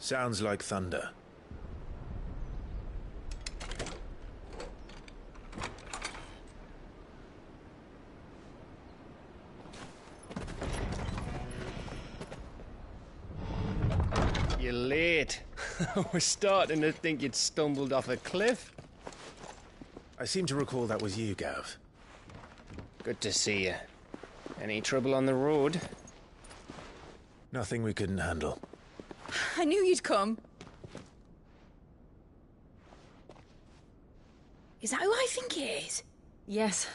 Sounds like thunder. You're late. I was starting to think you'd stumbled off a cliff. I seem to recall that was you, Gav. Good to see you. Any trouble on the road? Nothing we couldn't handle. I knew you'd come. Is that who I think it is? Yes.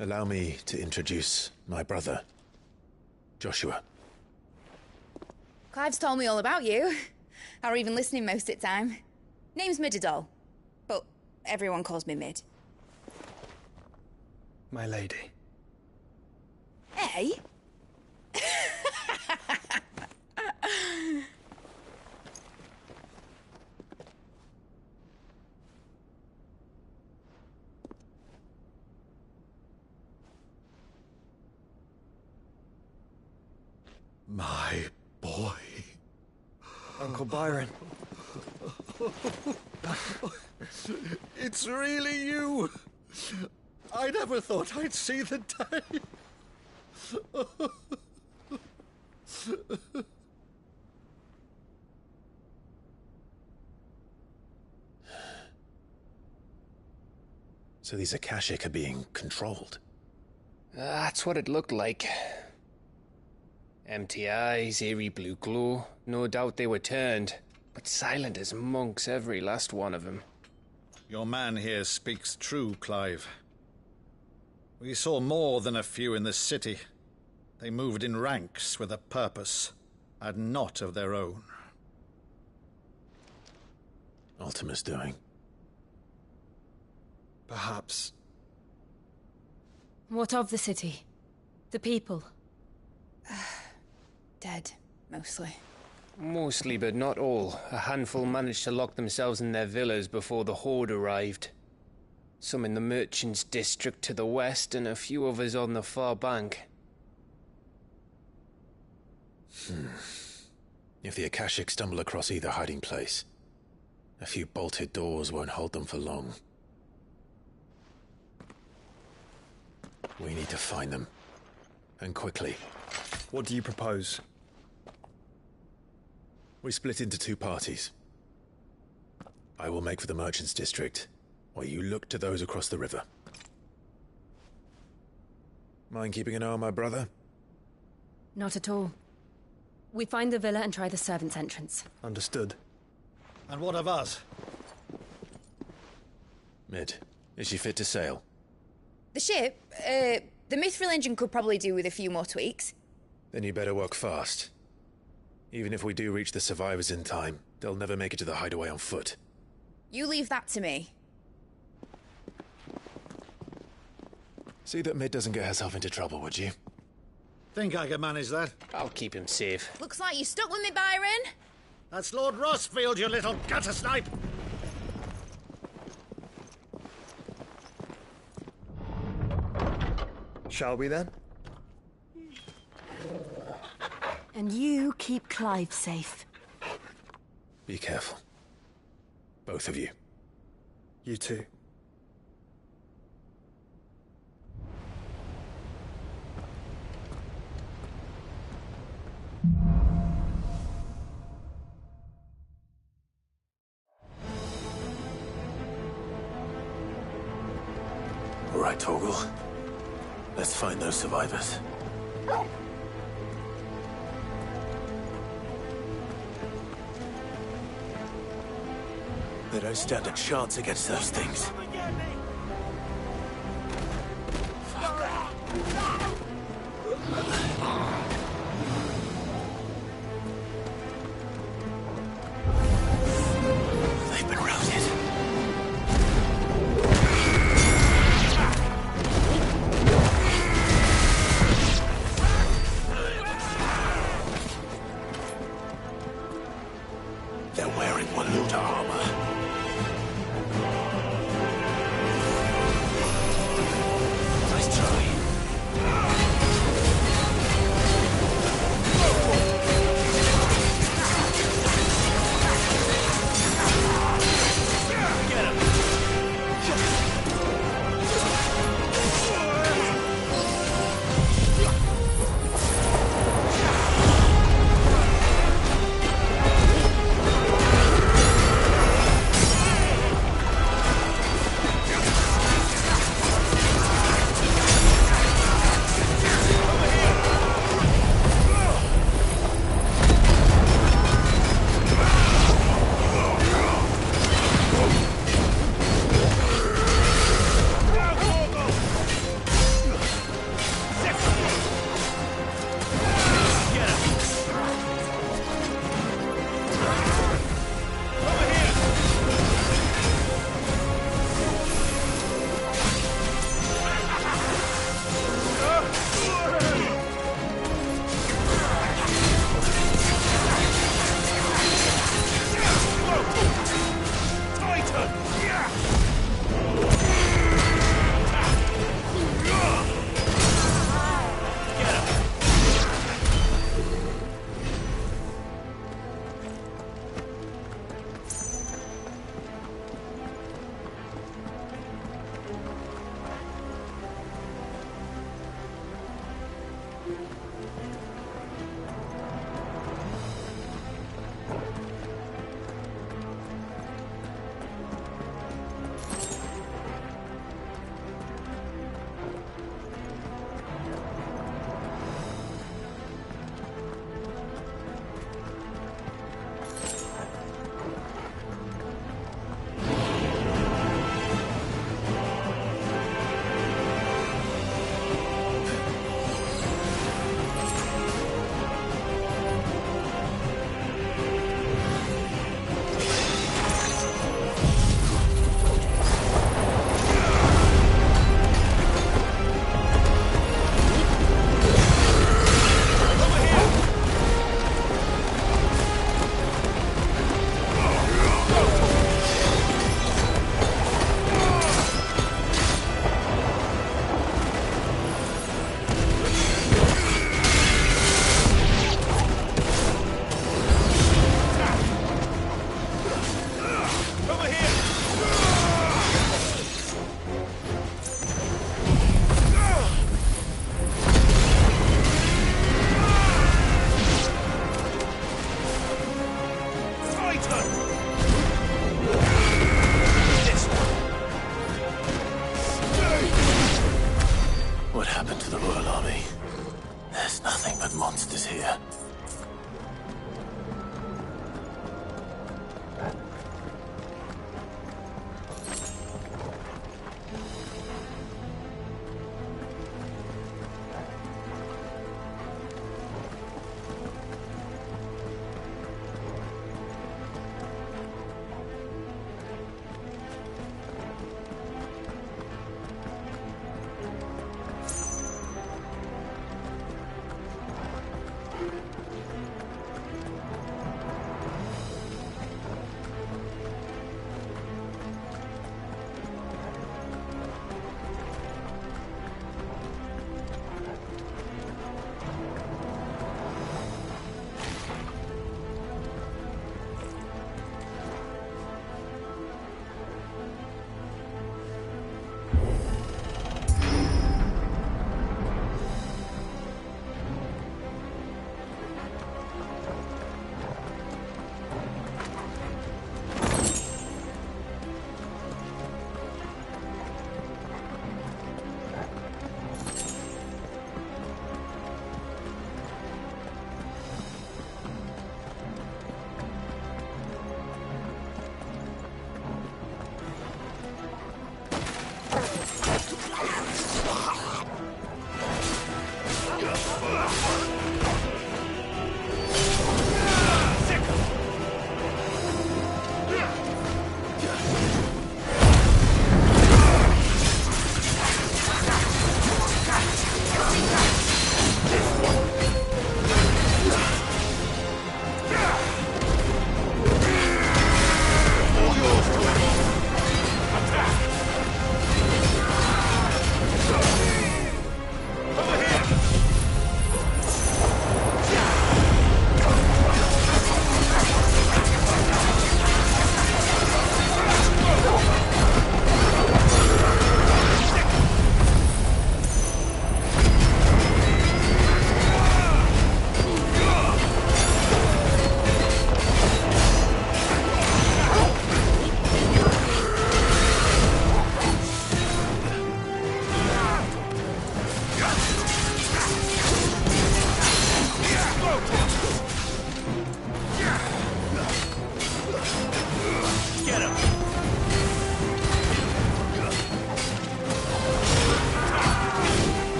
Allow me to introduce my brother, Joshua. Clive's told me all about you. Or even listening most of the time. Name's Midadol, but everyone calls me Mid. My lady. Hey? My boy. Uncle Byron. It's really you. I never thought I'd see the day. So these Akashic are being controlled? That's what it looked like. Empty eyes, eerie blue glow. No doubt they were turned, but silent as monks, every last one of them. Your man here speaks true, Clive. We saw more than a few in this city. They moved in ranks with a purpose, and not of their own. Ultima's doing. Perhaps. What of the city? The people? Dead, mostly. Mostly, but not all. A handful managed to lock themselves in their villas before the Horde arrived. Some in the merchants' district to the west, and a few others on the far bank. If the Akashic stumble across either hiding place, a few bolted doors won't hold them for long. We need to find them. And quickly. What do you propose? We split into two parties. I will make for the merchants' district, while you look to those across the river. Mind keeping an eye on my brother? Not at all. We find the villa and try the servants' entrance. Understood. And what of us? Mid, is she fit to sail? The ship, the Mithril engine could probably do with a few more tweaks. Then you better work fast. Even if we do reach the survivors in time, they'll never make it to the hideaway on foot. You leave that to me. See that Mid doesn't get herself into trouble, would you? Think I can manage that? I'll keep him safe. Looks like you stuck with me, Byron. That's Lord Rossfield, you little gutter snipe! Shall we then? And you keep Clive safe. Be careful. Both of you. You too. All right, Torgal. Let's find those survivors. They don't stand a chance against those things. They've been routed. They're wearing Waluda armor. What happened to the Royal Army? There's nothing but monsters here.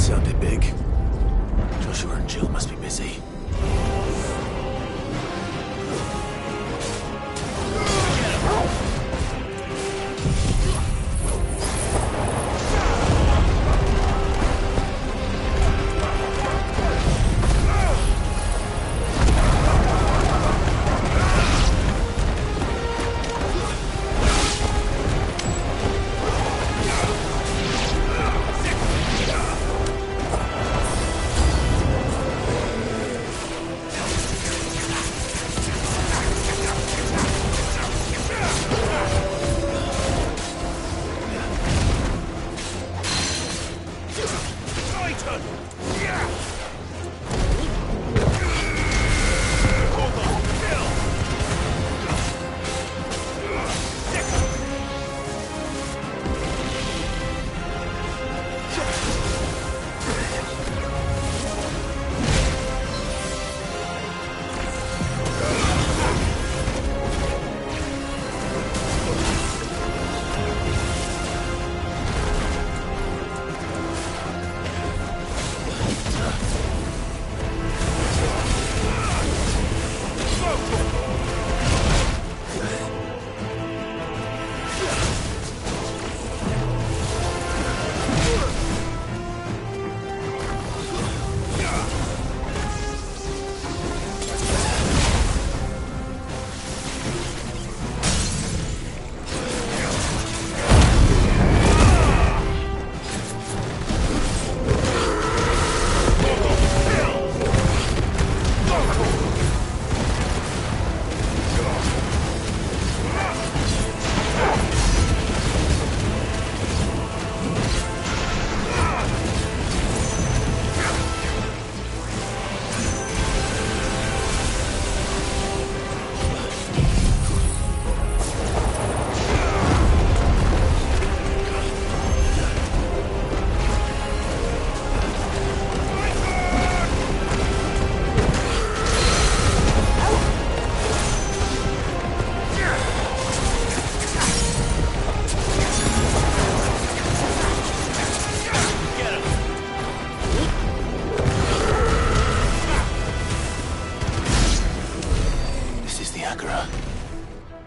sounded big. Joshua and Jill must be busy.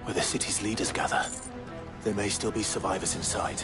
Where the city's leaders gather. There may still be survivors inside.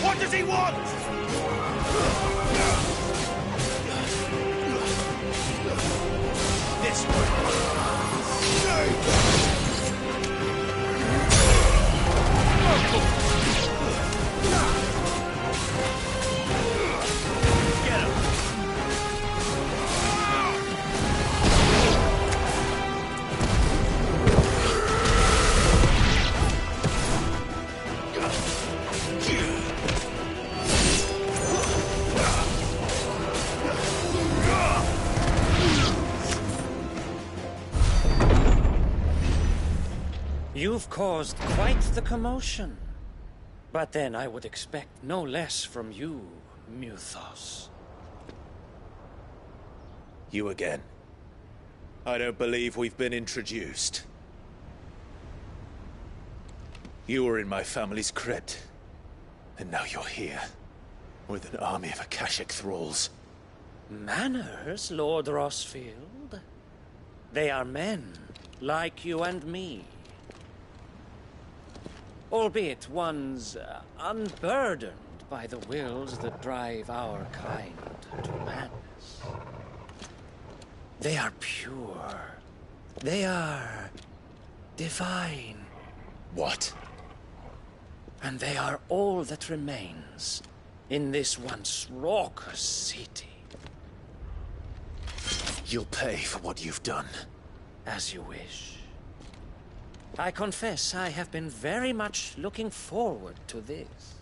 What does he want? This Get him. You've caused quite the commotion. But then I would expect no less from you, Muthos. You again. I don't believe we've been introduced. You were in my family's crypt, and now you're here, with an army of Akashic thralls. Manners, Lord Rossfield? They are men, like you and me. Albeit ones unburdened by the wills that drive our kind to madness. They are pure. They are divine. What? And they are all that remains in this once raucous city. You'll pay for what you've done. As you wish. I confess I have been very much looking forward to this.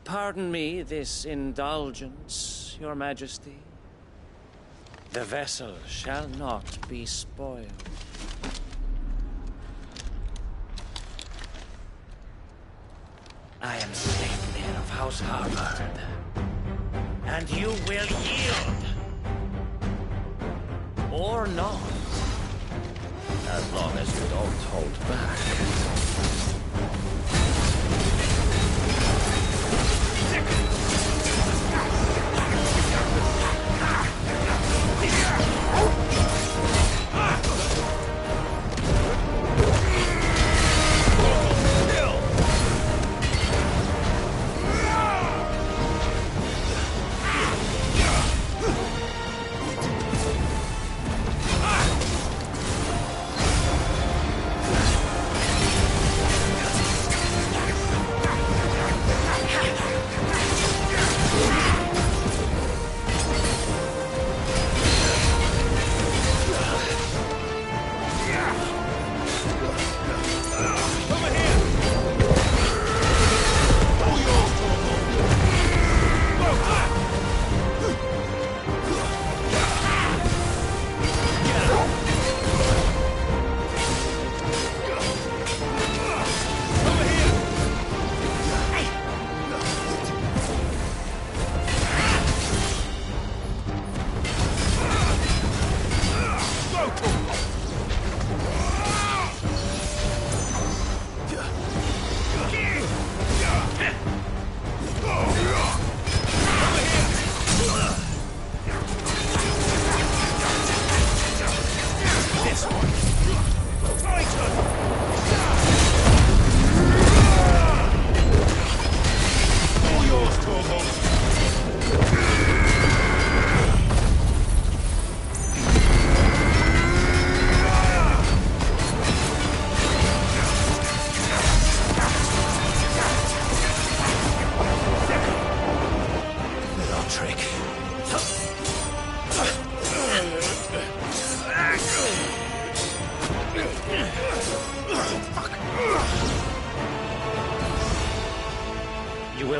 Pardon me this indulgence, Your Majesty. The vessel shall not be spoiled. I am Sleipnir of House Harvard, and you will yield. Or not. As long as you don't hold back.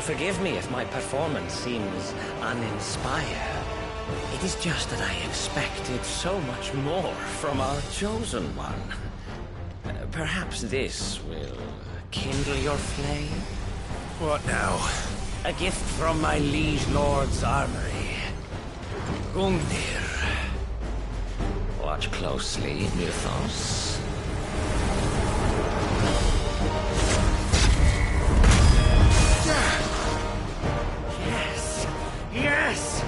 Forgive me if my performance seems uninspired. It is just that I expected so much more from our chosen one. Perhaps this will kindle your flame? What now? A gift from my liege lord's armory. Gungnir. Watch closely, Mythos. Yes!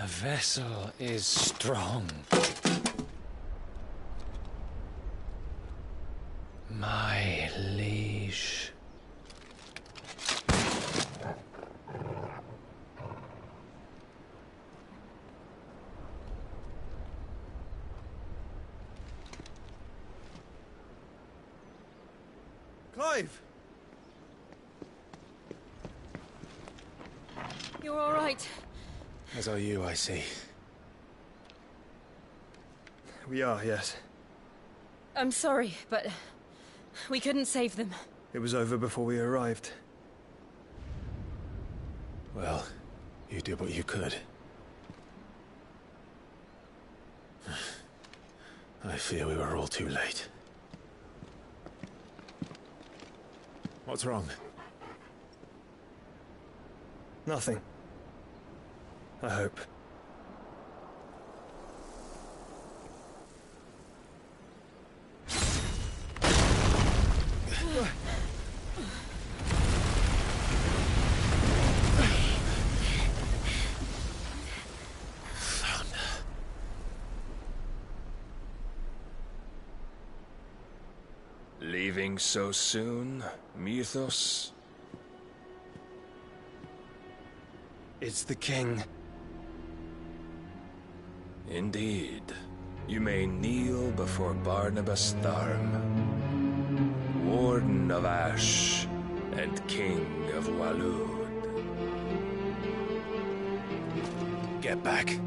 The vessel is strong. My liege. Clive! You're all right. As are you, I see. We are, yes. I'm sorry, but we couldn't save them. It was over before we arrived. Well, you did what you could. I fear we were all too late. What's wrong? Nothing. I hope. Leaving so soon, Mythos? It's the king. Indeed. You may kneel before Barnabas Tharm, Warden of Ash and King of Walud. Get back.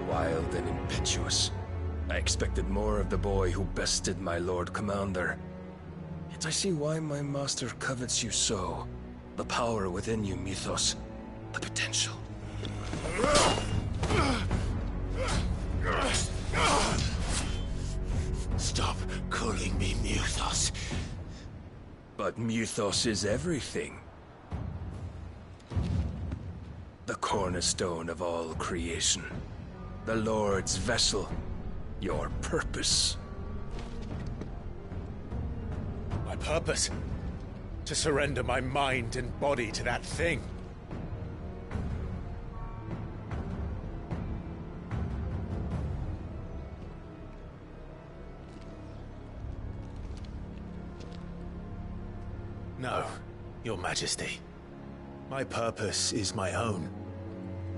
Wild and impetuous. I expected more of the boy who bested my Lord Commander. Yet I see why my master covets you so. The power within you, Mythos. The potential. Stop calling me Mythos. But Mythos is everything. The cornerstone of all creation. The Lord's vessel. Your purpose. My purpose? To surrender my mind and body to that thing. No, Your Majesty. My purpose is my own.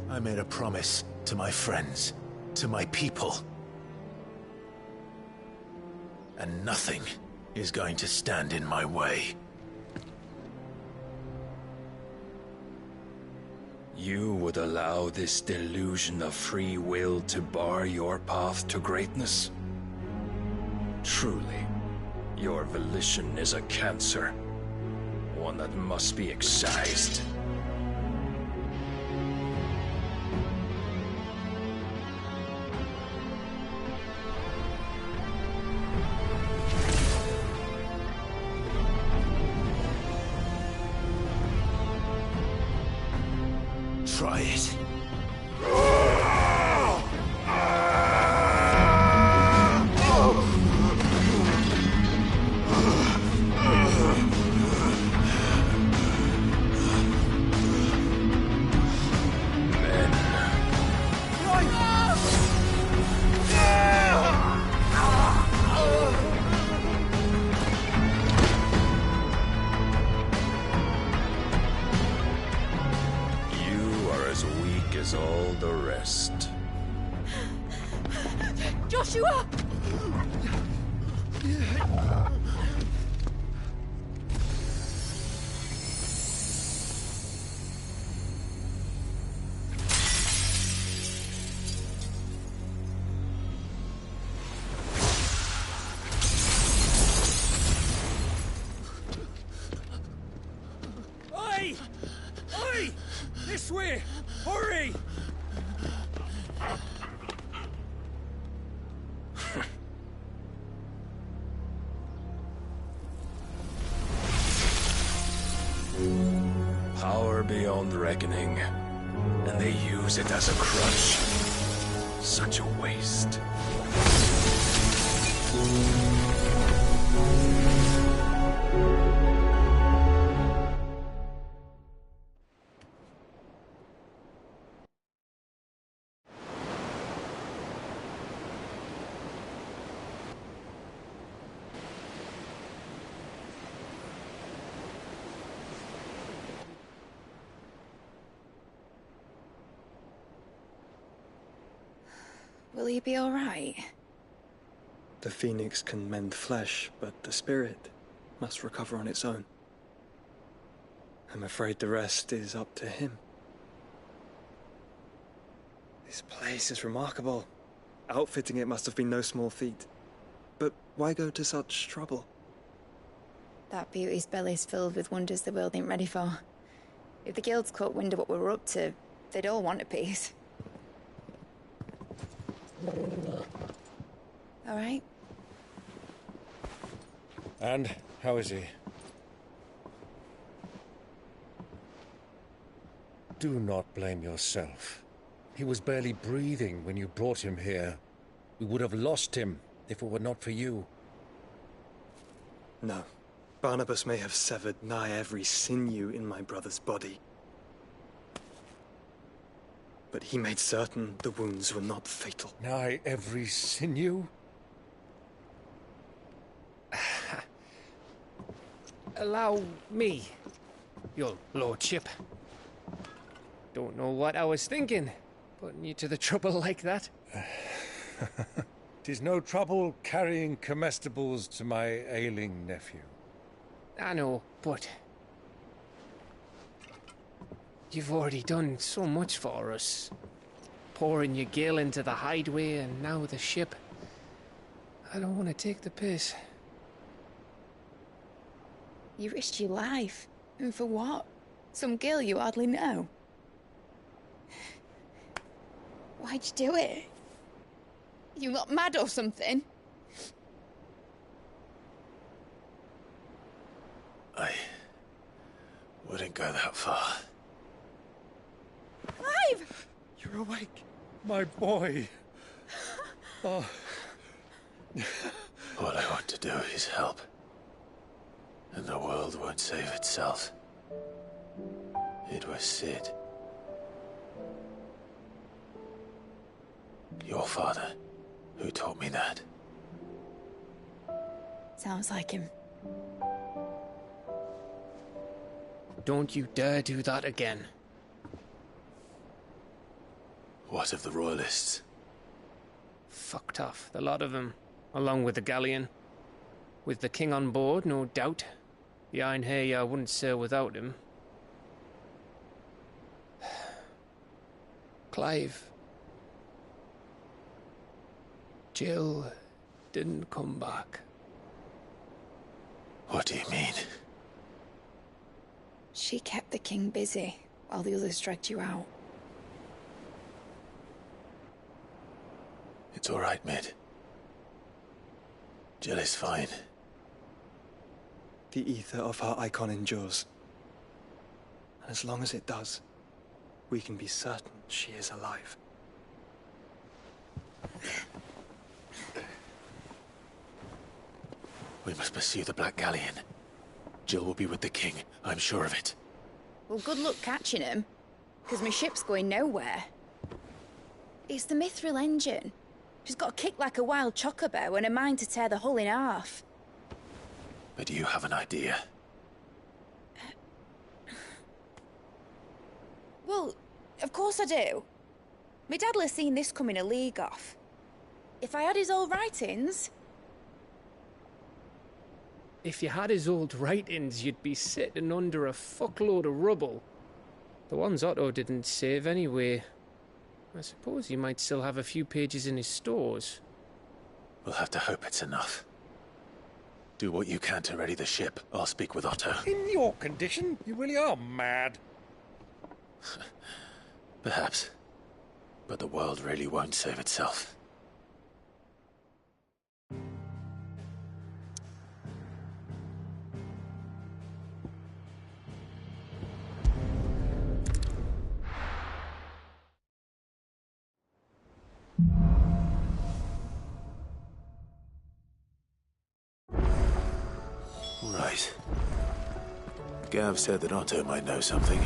I made a promise to my friends, to my people. And nothing is going to stand in my way. You would allow this delusion of free will to bar your path to greatness? Truly, your volition is a cancer. One that must be excised. Try it. As all the rest. Joshua! Oi! This way! Hurry! Power beyond reckoning. And they use it as a crutch. Such a waste. Will he be all right? The phoenix can mend flesh, but the spirit must recover on its own. I'm afraid the rest is up to him. This place is remarkable. Outfitting it must have been no small feat. But why go to such trouble? That beauty's belly's filled with wonders the world ain't ready for. If the guilds caught wind of what we were up to, they'd all want a piece. All right? And how is he? Do not blame yourself. He was barely breathing when you brought him here. We would have lost him if it were not for you. No. Barnabas may have severed nigh every sinew in my brother's body. But he made certain the wounds were not fatal. Nigh every sinew? Allow me, your lordship. Don't know what I was thinking, putting you to the trouble like that. 'Tis no trouble carrying comestibles to my ailing nephew. I know, but you've already done so much for us. Pouring your gil into the hideaway and now the ship. I don't want to take the piss. You risked your life. And for what? Some girl you hardly know. Why'd you do it? You not mad or something? I wouldn't go that far. Clive! You're awake, my boy. Oh. All I want to do is help. And the world won't save itself. It was Sid. Your father, who taught me that. Sounds like him. Don't you dare do that again. What of the royalists? Fucked off, the lot of them, along with the galleon. With the king on board, no doubt. The Iron Hair wouldn't sail without him. Clive. Jill didn't come back. What do you mean? She kept the king busy while the others dragged you out. It's all right, Mid. Jill is fine. The ether of her icon endures. And as long as it does, we can be certain she is alive. We must pursue the Black Galleon. Jill will be with the king, I'm sure of it. Well, good luck catching him, because my ship's going nowhere. It's the Mithril engine. She's got a kick like a wild chocobo and a mind to tear the hull in half. But do you have an idea? Well, of course I do. My dad'll have seen this coming a league off. If I had his old writings... If you had his old writings, you'd be sitting under a fuckload of rubble. The ones Otto didn't save anyway. I suppose you might still have a few pages in his stores. We'll have to hope it's enough. Do what you can to ready the ship. I'll speak with Otto. In your condition, you really are mad. Perhaps. But the world really won't save itself. Right. Gav said that Otto might know something.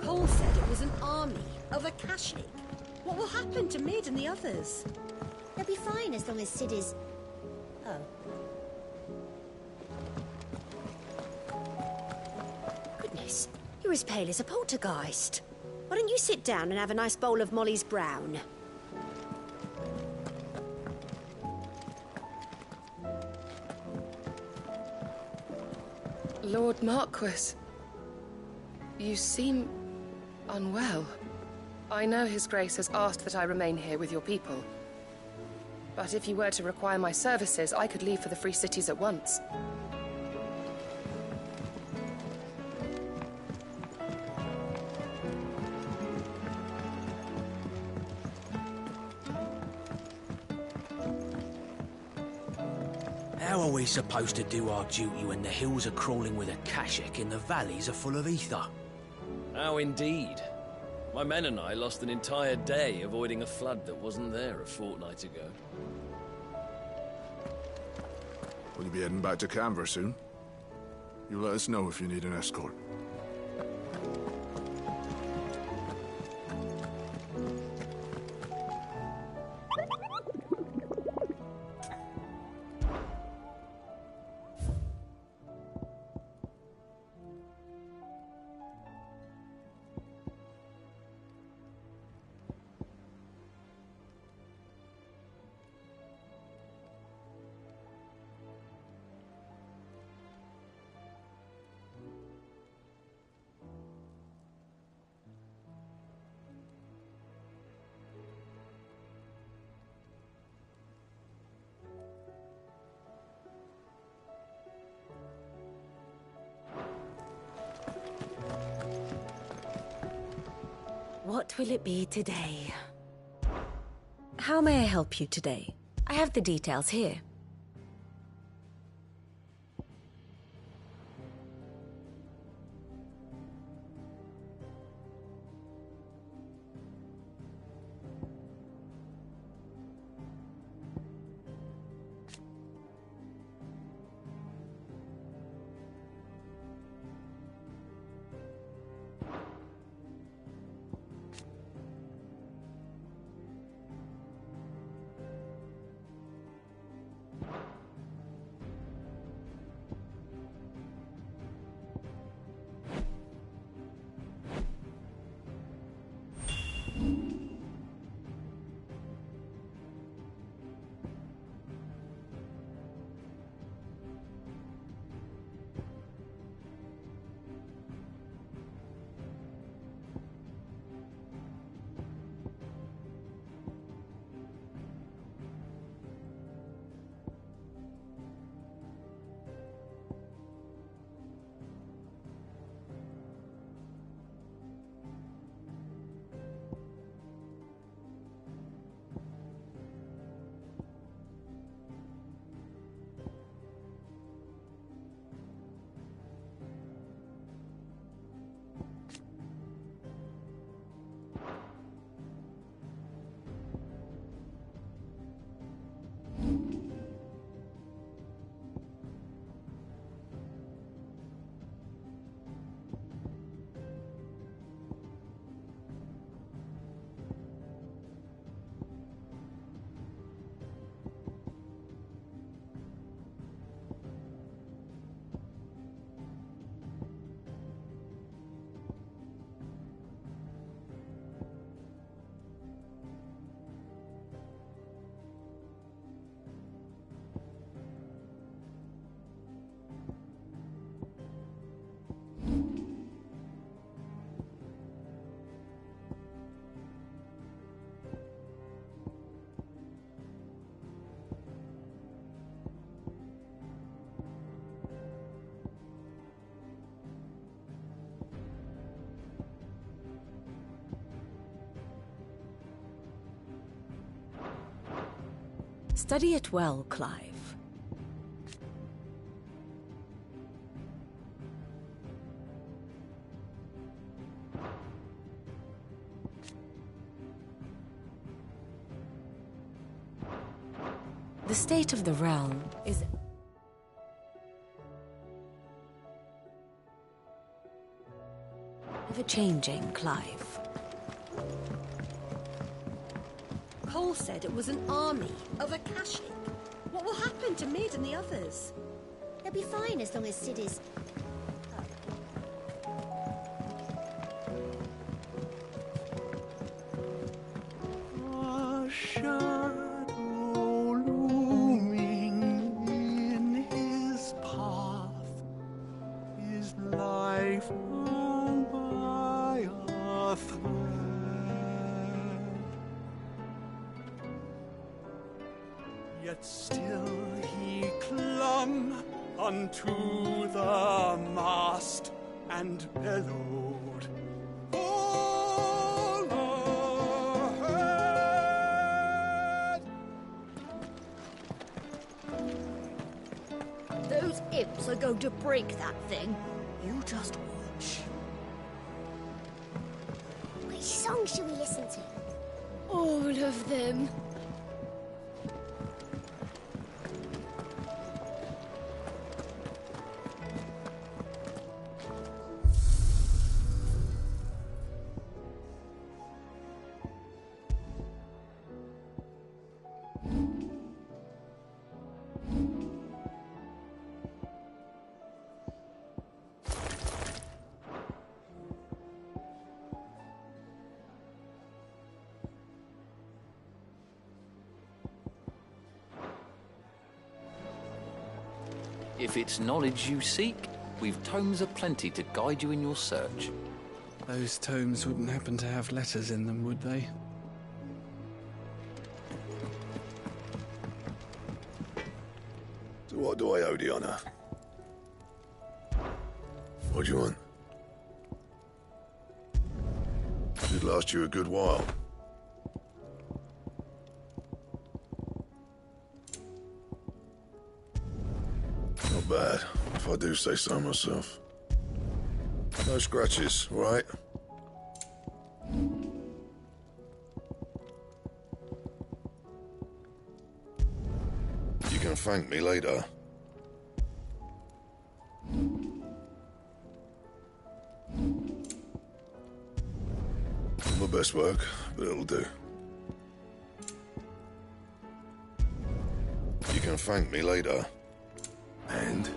Cole said it was an army of Akashic. What will happen to Mid and the others? They'll be fine as long as Sid is... Oh. Goodness, you're as pale as a poltergeist. Why don't you sit down and have a nice bowl of Molly's Brown? Lord Marquis, you seem unwell. I know His Grace has asked that I remain here with your people. But if you were to require my services, I could leave for the Free Cities at once. How are we supposed to do our duty when the hills are crawling with Akashic and the valleys are full of ether? How indeed. My men and I lost an entire day avoiding a flood that wasn't there a fortnight ago. Will you be heading back to Canver soon? You let us know if you need an escort. What will it be today? How may I help you today? I have the details here. Study it well, Clive. The state of the realm is ever-changing, Clive. Cole said it was an army of Akashic. What will happen to Mid and the others? They'll be fine as long as Sid is... A shadow looming in his path, his life hung by a thread. Yet still he clung unto the mast and bellowed, "All ahead!" Those imps are going to break that thing. You just watch. Which song should we listen to? All of them. If it's knowledge you seek, we've tomes aplenty to guide you in your search. Those tomes wouldn't happen to have letters in them, would they? So what do I owe the honor? What do you want? Should last you a good while. Not bad, if I do say so myself. No scratches, all right? You can thank me later. Not my best work, but it'll do. You can thank me later. And?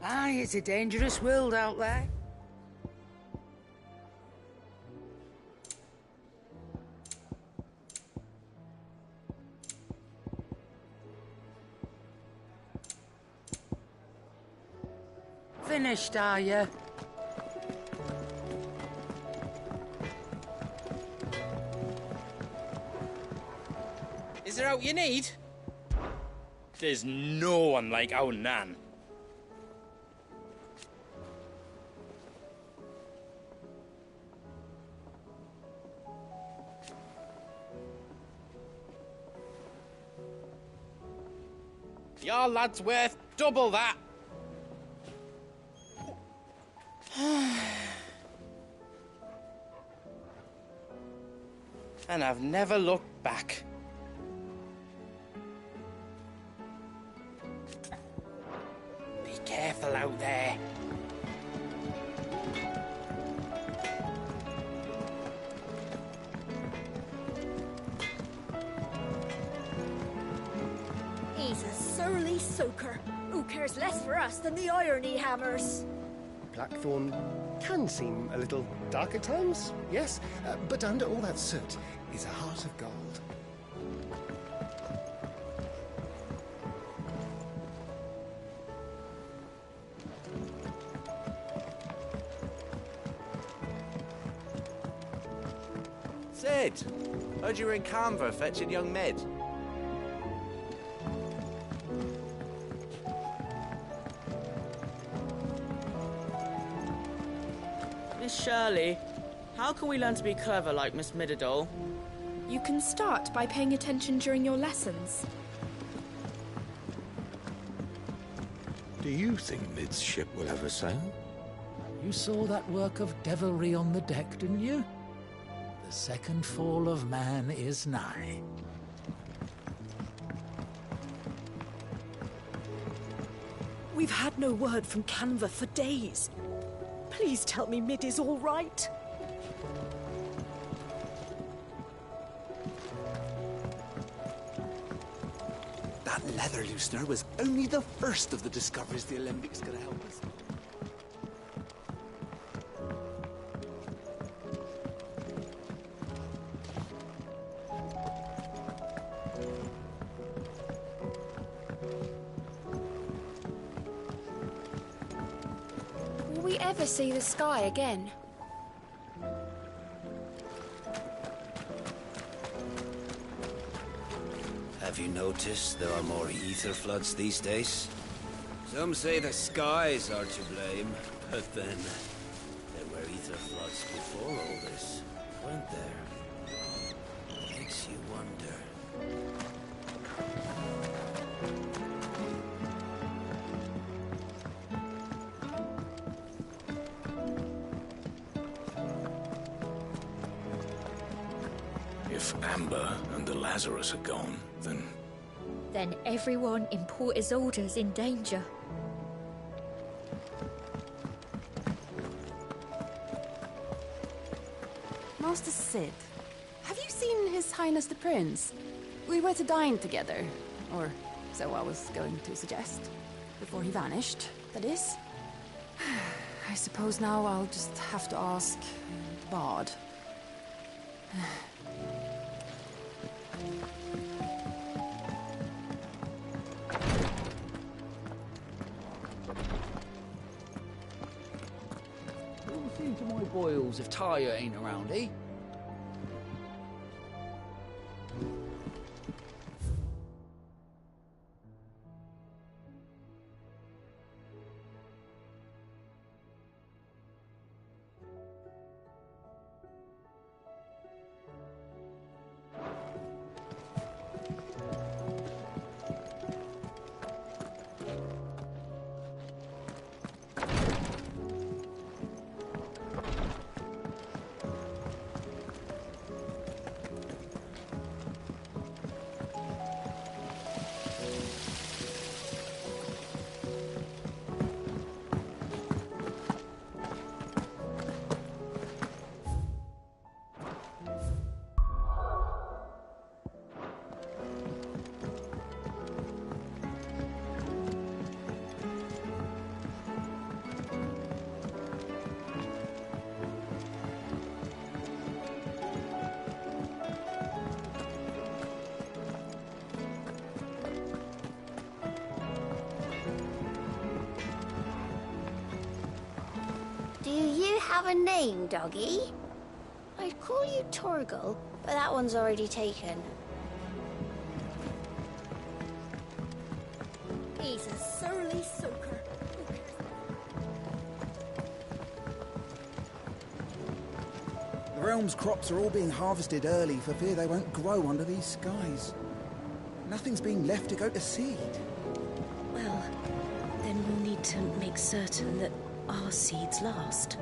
Aye, it's a dangerous world out there. Finished, are you? Is there out you need? There's no one like our Nan. Your lad's worth double that. And I've never looked back. soaker. Who cares less for us than the irony hammers? Blackthorn can seem a little dark at times, yes, but under all that soot is a heart of gold. Sid, heard you were in Canva fetching young Mid. Miss Shirley, how can we learn to be clever like Miss Midadol? You can start by paying attention during your lessons. Do you think Mid's ship will ever sail? You saw that work of devilry on the deck, didn't you? The second fall of man is nigh. We've had no word from Canva for days. Please tell me Mid is all right. That leather loosener was only the first of the discoveries the Olympics could help us. Will we ever see the sky again? Have you noticed there are more ether floods these days? Some say the skies are to blame, but then there were ether floods before all this, weren't there? Makes you wonder. If Amber and the Lazarus are gone, then... Then everyone in Port Isolde's in danger. Master Sid, have you seen His Highness the Prince? We were to dine together, or so I was going to suggest. Before he vanished, that is. I suppose now I'll just have to ask Bard. You'll see to my boils if Tyre ain't around, eh? Do you have a name, doggy? I'd call you Torgal, but that one's already taken. He's a surly soaker. The realm's crops are all being harvested early for fear they won't grow under these skies. Nothing's being left to go to seed. Well, then we'll need to make certain that our seeds last.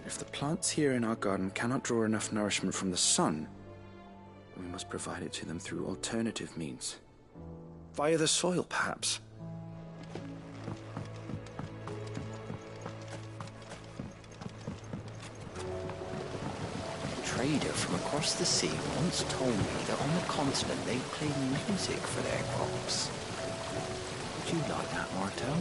If the plants here in our garden cannot draw enough nourishment from the sun, we must provide it to them through alternative means. via the soil, perhaps. A trader from across the sea once told me that on the continent they play music for their crops. Would you like that, Martel?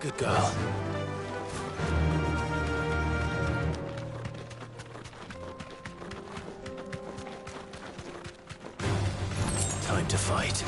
Good girl. Time to fight.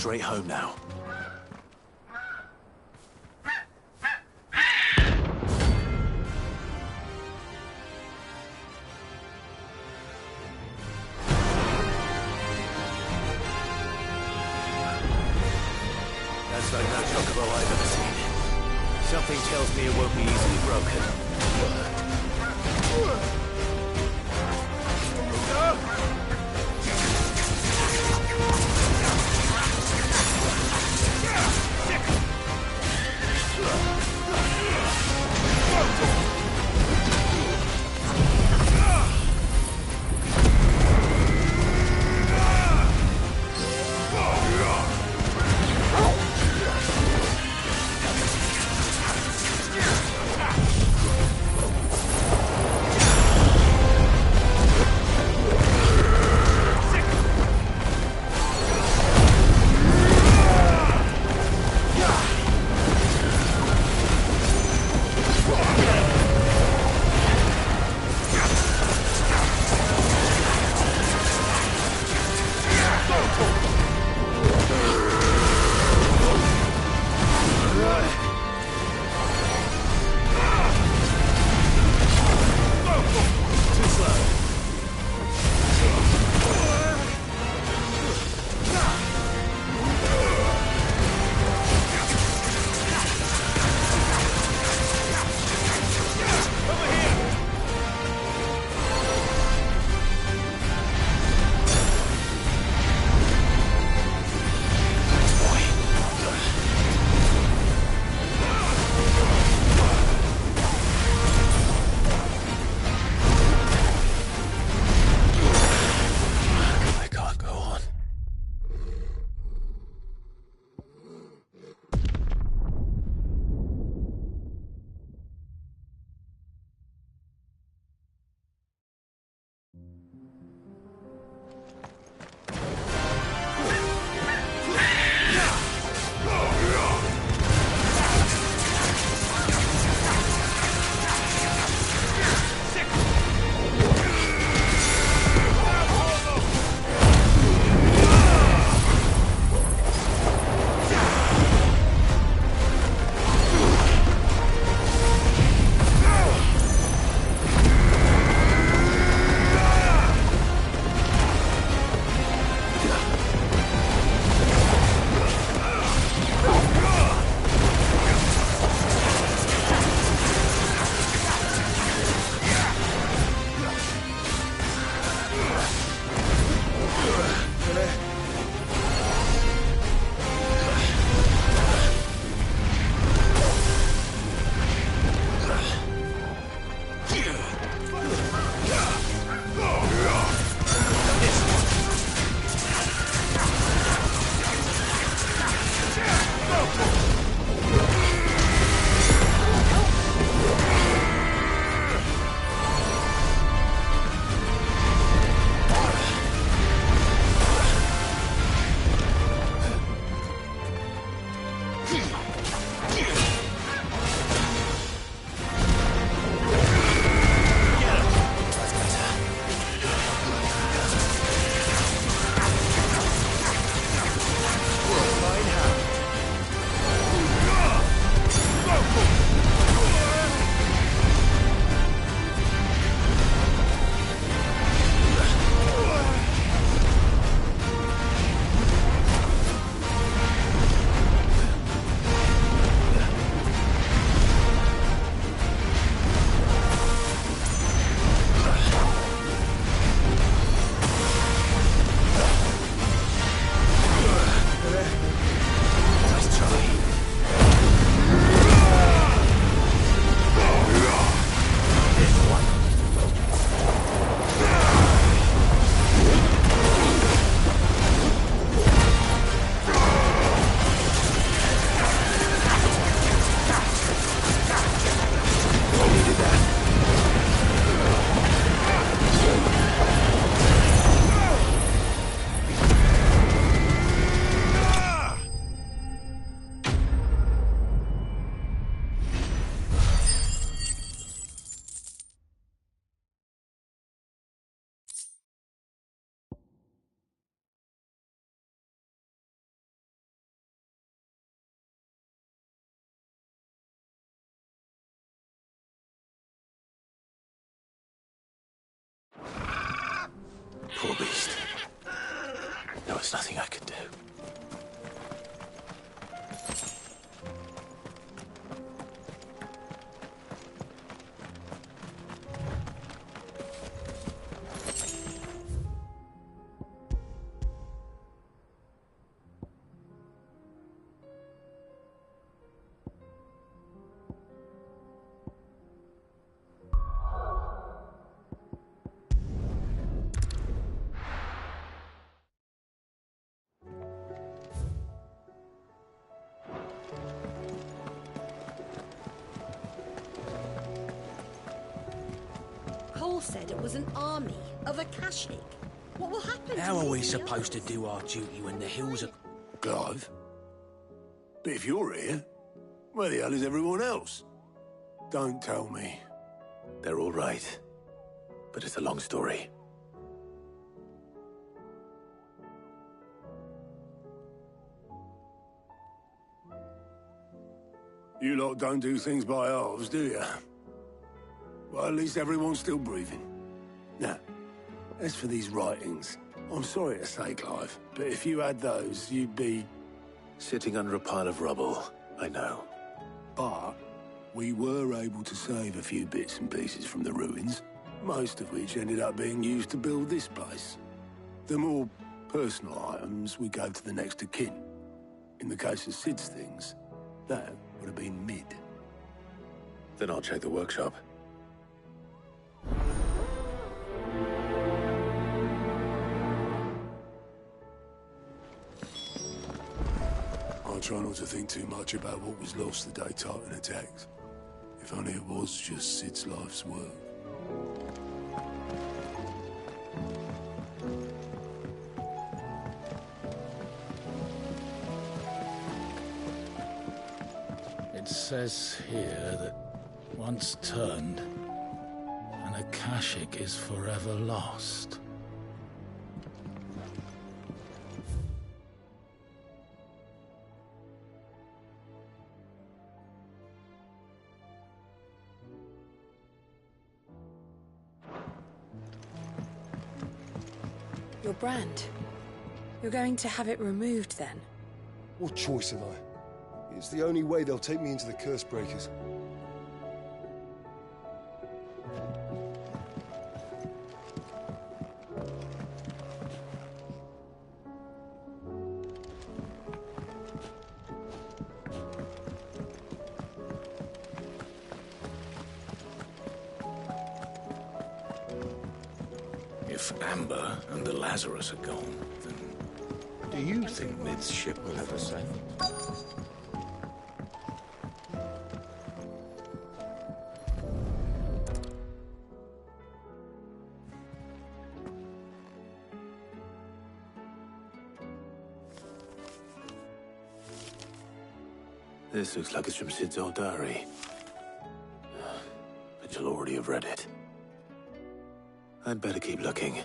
straight home now. That's like no chocobo I've ever seen. Something tells me it won't be easily broken. Poor beast. There was nothing I could do. Cole said it was an army of Akashic. What will happen to How are me we and the supposed to others? do our duty when the hills are... Clive? But if you're here, where the hell is everyone else? Don't tell me. They're all right. But it's a long story. You lot don't do things by halves, do you? Well, at least everyone's still breathing. Now, as for these writings, I'm sorry to say, Clive, but if you had those, you'd be... Sitting under a pile of rubble, I know. But we were able to save a few bits and pieces from the ruins, most of which ended up being used to build this place. The more personal items we gave to the next of kin. In the case of Sid's things, that would have been Mid. Then I'll check the workshop. I try not to think too much about what was lost the day Titan attacked. If only it was just Sid's life's work. It says here that once turned, an Akashic is forever lost. Your brand. You're going to have it removed then? What choice have I? It's the only way they'll take me into the Curse Breakers. If Amber and the Lazarus are gone, then... Do you think Mid's ship will ever sail? This looks like it's from Sid's old diary. But you'll already have read it. I'd better keep looking.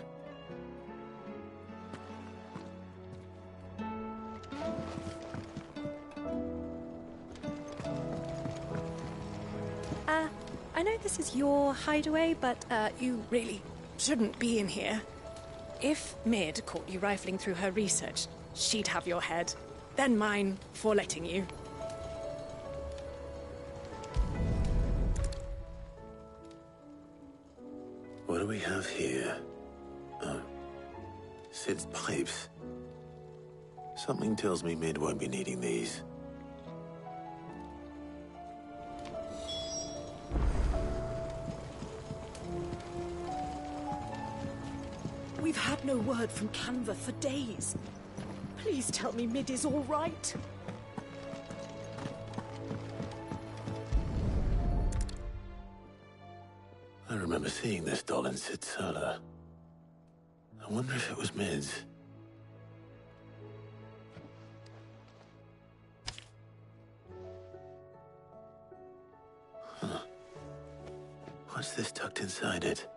I know this is your hideaway, but you really shouldn't be in here. If Mid caught you rifling through her research, she'd have your head. Then mine for letting you. What do we have here? Oh. Sid's pipes. Something tells me Mid won't be needing these. We've had no word from Canva for days. Please tell me Mid is all right. I remember seeing this doll in Sid's cellar. I wonder if it was Mid's. Huh. What's this tucked inside it?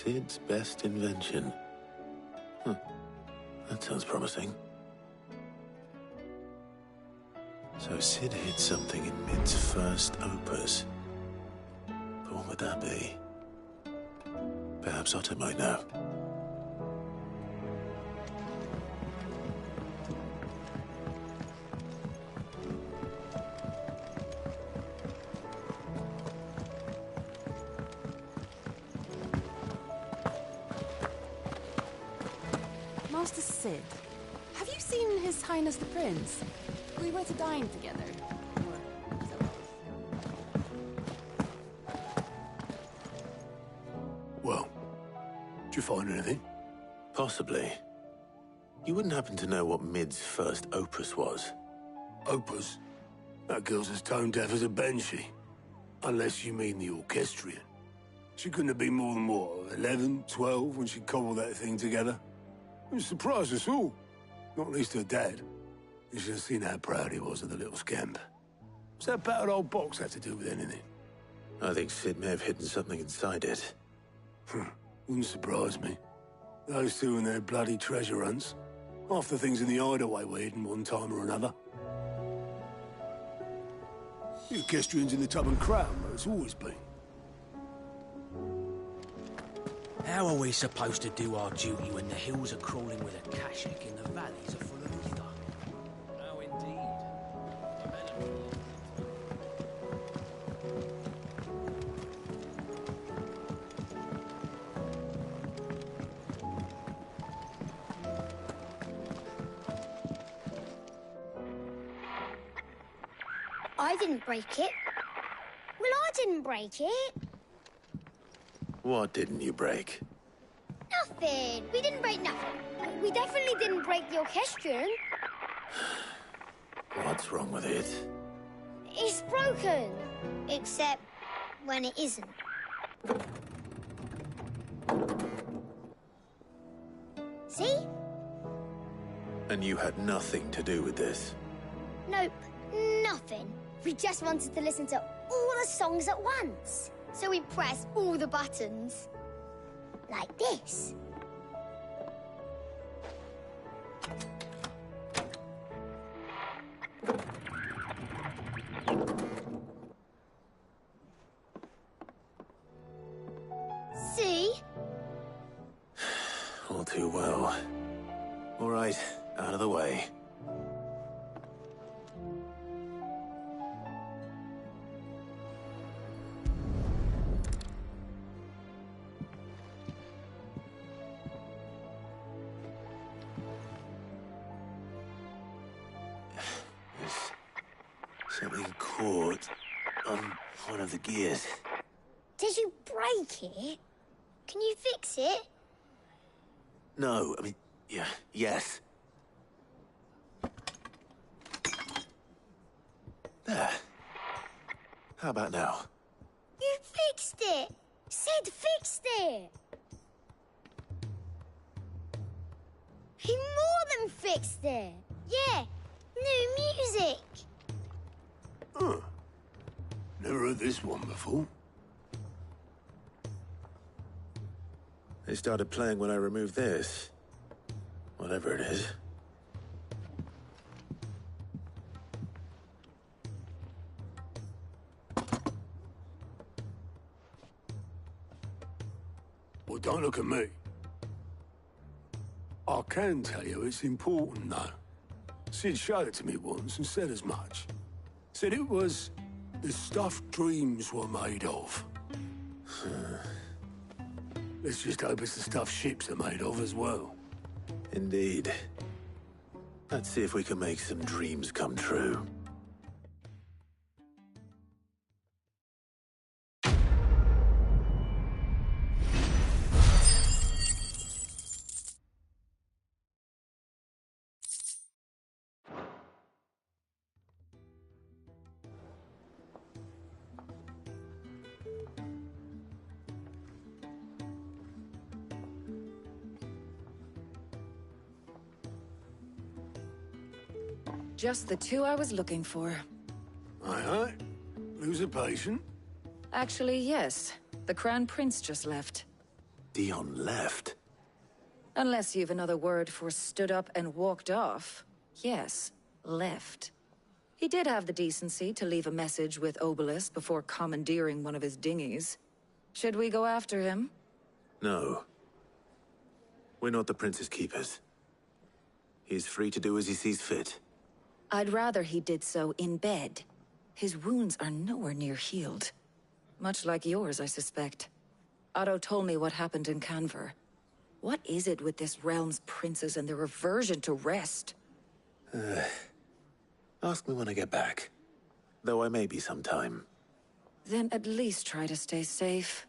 Sid's best invention. That sounds promising. So Sid hid something in Mid's first opus. But what would that be? Perhaps Otto might know. Master Sid, have you seen His Highness the Prince? We were to dine together. Or so it was. Well, did you find anything? Possibly. You wouldn't happen to know what Mid's first opus was? Opus? That girl's as tone deaf as a banshee. Unless you mean the orchestrion. She couldn't have been more than, what, 11, 12 when she cobbled that thing together? It surprised us all. Not least her dad. You should have seen how proud he was of the little scamp. What's that battered old box have to do with anything? I think Sid may have hidden something inside it. Wouldn't surprise me. Those two and their bloody treasure hunts. Half the things in the hideaway were hidden one time or another. The orchestrion's in the tub and crown, where it's always been. How are we supposed to do our duty when the hills are crawling with a kashik and the valleys are full of ether? Oh, indeed. I didn't break it. Well, I didn't break it. What didn't you break? Nothing. We didn't break nothing. We definitely didn't break the orchestrion. What's wrong with it? It's broken. Except when it isn't. See? And you had nothing to do with this? Nope. Nothing. We just wanted to listen to all the songs at once. So we pressed all the buttons. Like this. See? All too well. All right, out of the way. Something caught on one of the gears. Did you break it? Can you fix it? No, I mean, yeah, yes. There. How about now? You fixed it! Sid fixed it! He more than fixed it! Yeah, new music! Huh. Never heard this one before. They started playing when I removed this. Whatever it is. Well, don't look at me. I can tell you it's important, though. Sid showed it to me once and said as much. Said it was the stuff dreams were made of. Let's just hope it's the stuff ships are made of as well. Indeed. Let's see if we can make some dreams come true. Just the two I was looking for. Aye. Lose a patient? Actually, yes. The Crown Prince just left. Dion left? Unless you've another word for stood up and walked off. Yes, left. He did have the decency to leave a message with Obelisk before commandeering one of his dinghies. Should we go after him? No. We're not the Prince's keepers. He's free to do as he sees fit. I'd rather he did so in bed. His wounds are nowhere near healed. Much like yours, I suspect. Otto told me what happened in Canver. What is it with this realm's princes and their aversion to rest? Ask me when I get back. Though I may be sometime. Then at least try to stay safe.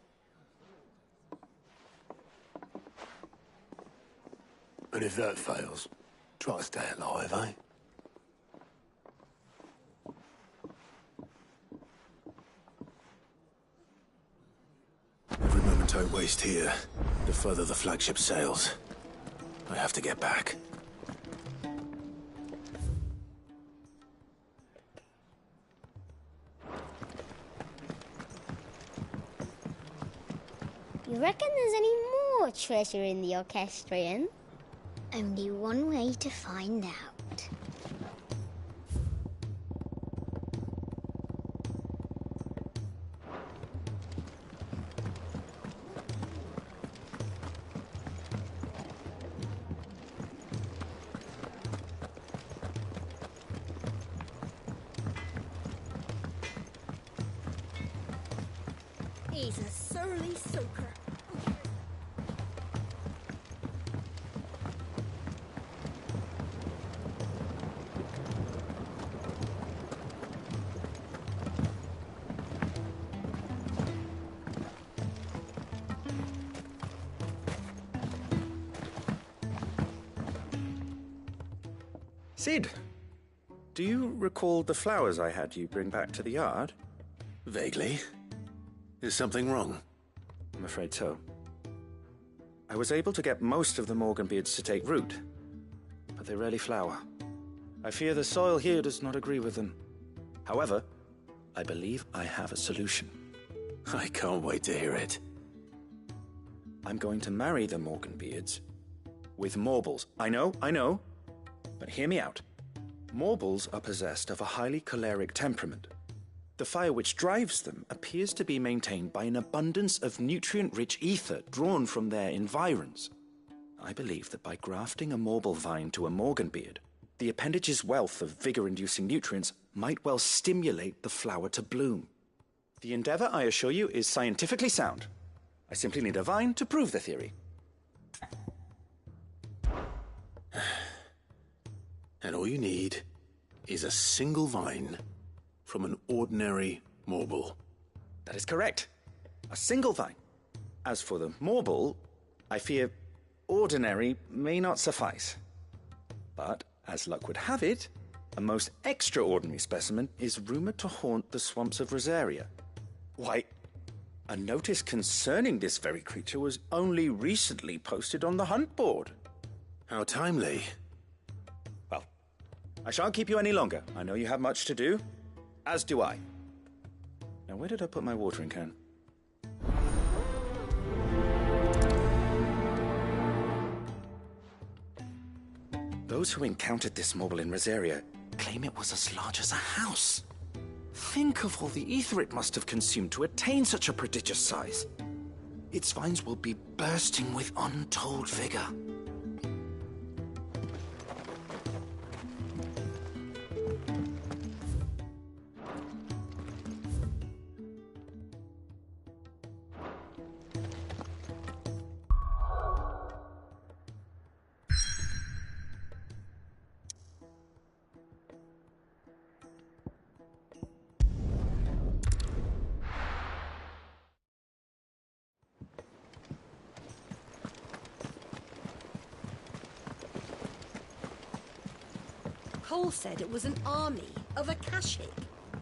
And if that fails, try to stay alive, eh? Every moment I waste here, the further the flagship sails. I have to get back. You reckon there's any more treasure in the orchestrion? Only one way to find out. He's a surly soaker. Sid, do you recall the flowers I had you bring back to the yard? Vaguely. Is something wrong? I'm afraid so. I was able to get most of the Morganbeards to take root, but they rarely flower. I fear the soil here does not agree with them. However, I believe I have a solution. I can't wait to hear it. I'm going to marry the Morganbeards with Morbles. I know, but hear me out. Morbles are possessed of a highly choleric temperament. The fire which drives them appears to be maintained by an abundance of nutrient-rich ether drawn from their environs. I believe that by grafting a Morble vine to a Morganbeard, the appendage's wealth of vigor-inducing nutrients might well stimulate the flower to bloom. The endeavor, I assure you, is scientifically sound. I simply need a vine to prove the theory. And all you need is a single vine from an ordinary Morble. That is correct. A single vine. As for the Morble, I fear ordinary may not suffice. But, as luck would have it, a most extraordinary specimen is rumored to haunt the swamps of Rosaria. Why, a notice concerning this very creature was only recently posted on the hunt board. How timely. Well, I shan't keep you any longer. I know you have much to do, as do I. Now, where did I put my watering can? Those who encountered this Morble in Rosaria claim it was as large as a house. Think of all the ether it must have consumed to attain such a prodigious size. Its vines will be bursting with untold vigor. Cole said it was an army of Akashic.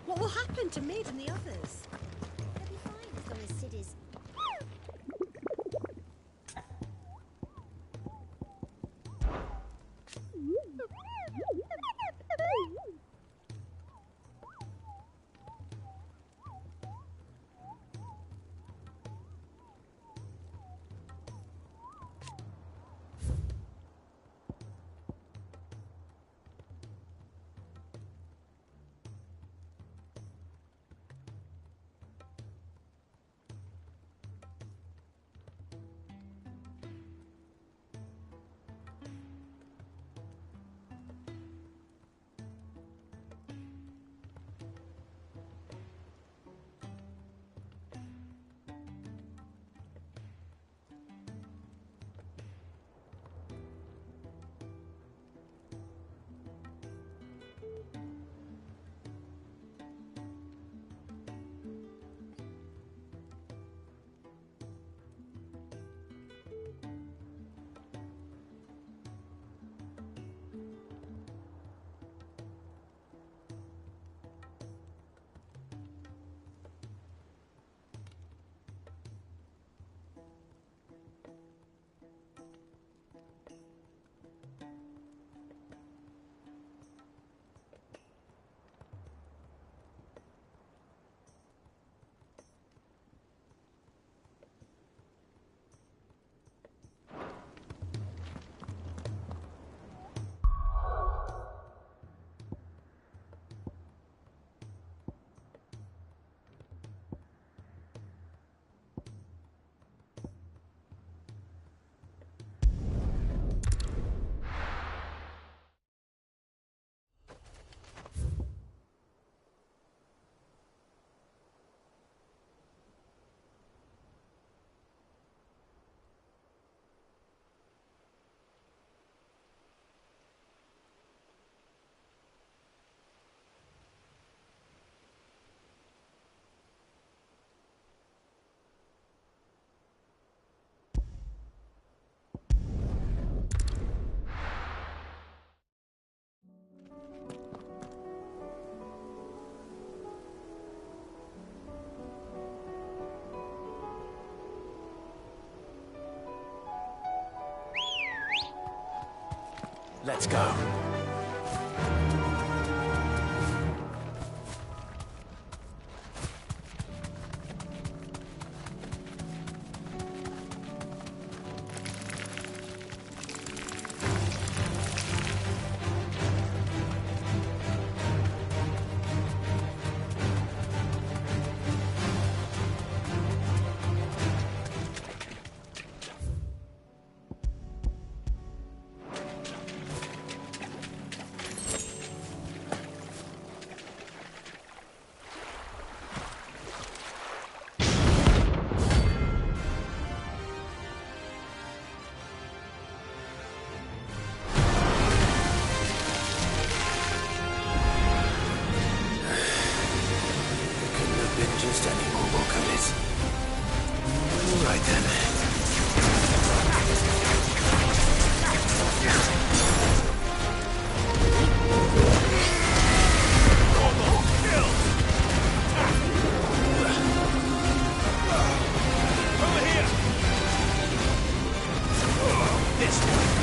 What will happen to Mid and the others? They'll be fine as long as Sid is... Let's go. Just any more will come it. All right then. Over here! This way!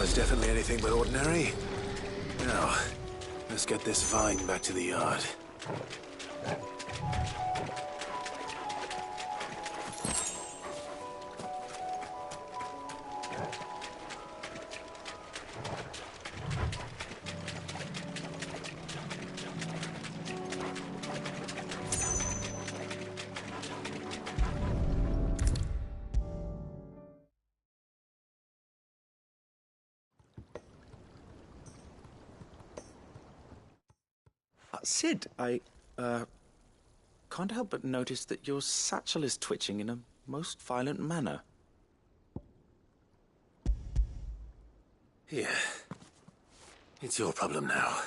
Well, it's definitely anything but ordinary. Now, let's get this vine back to the yard. Sid, I can't help but notice that your satchel is twitching in a most violent manner. Here. It's your problem now.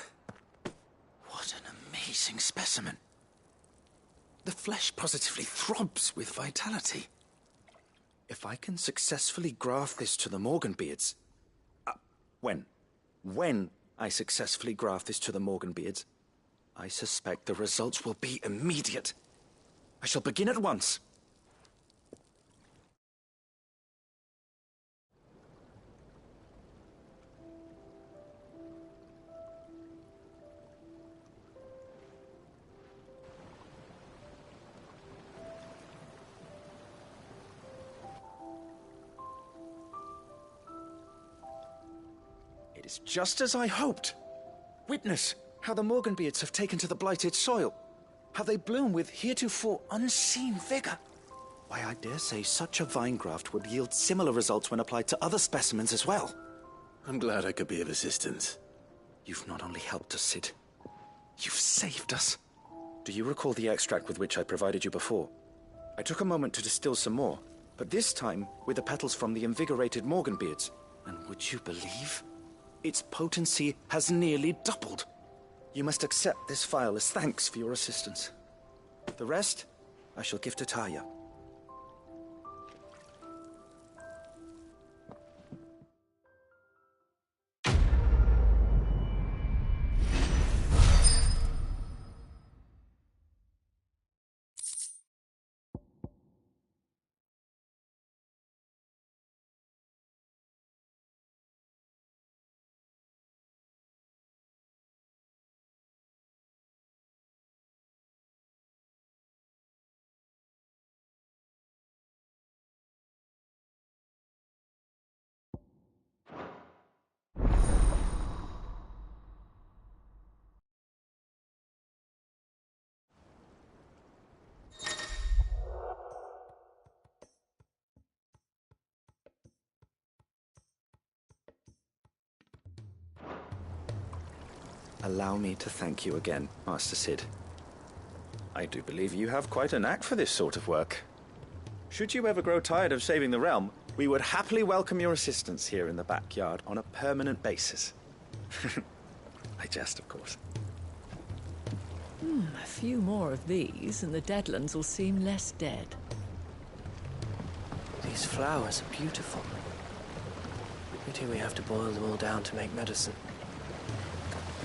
What an amazing specimen. The flesh positively throbs with vitality. If I can successfully graft this to the Morganbeards... When I successfully graft this to the Morganbeards, I suspect the results will be immediate. I shall begin at once. It is just as I hoped. Witness how the Morganbeards have taken to the blighted soil. How they bloom with heretofore unseen vigor. Why, I dare say such a vine graft would yield similar results when applied to other specimens as well. I'm glad I could be of assistance. You've not only helped us, Sid, you've saved us. Do you recall the extract with which I provided you before? I took a moment to distill some more, but this time with the petals from the invigorated Morganbeards. And would you believe? Its potency has nearly doubled. You must accept this vial as thanks for your assistance. The rest, I shall give to Taya. Allow me to thank you again, Master Sid. I do believe you have quite a knack for this sort of work. Should you ever grow tired of saving the realm, we would happily welcome your assistance here in the backyard on a permanent basis. I jest, of course. A few more of these, and the Deadlands will seem less dead. These flowers are beautiful. Pity we have to boil them all down to make medicine.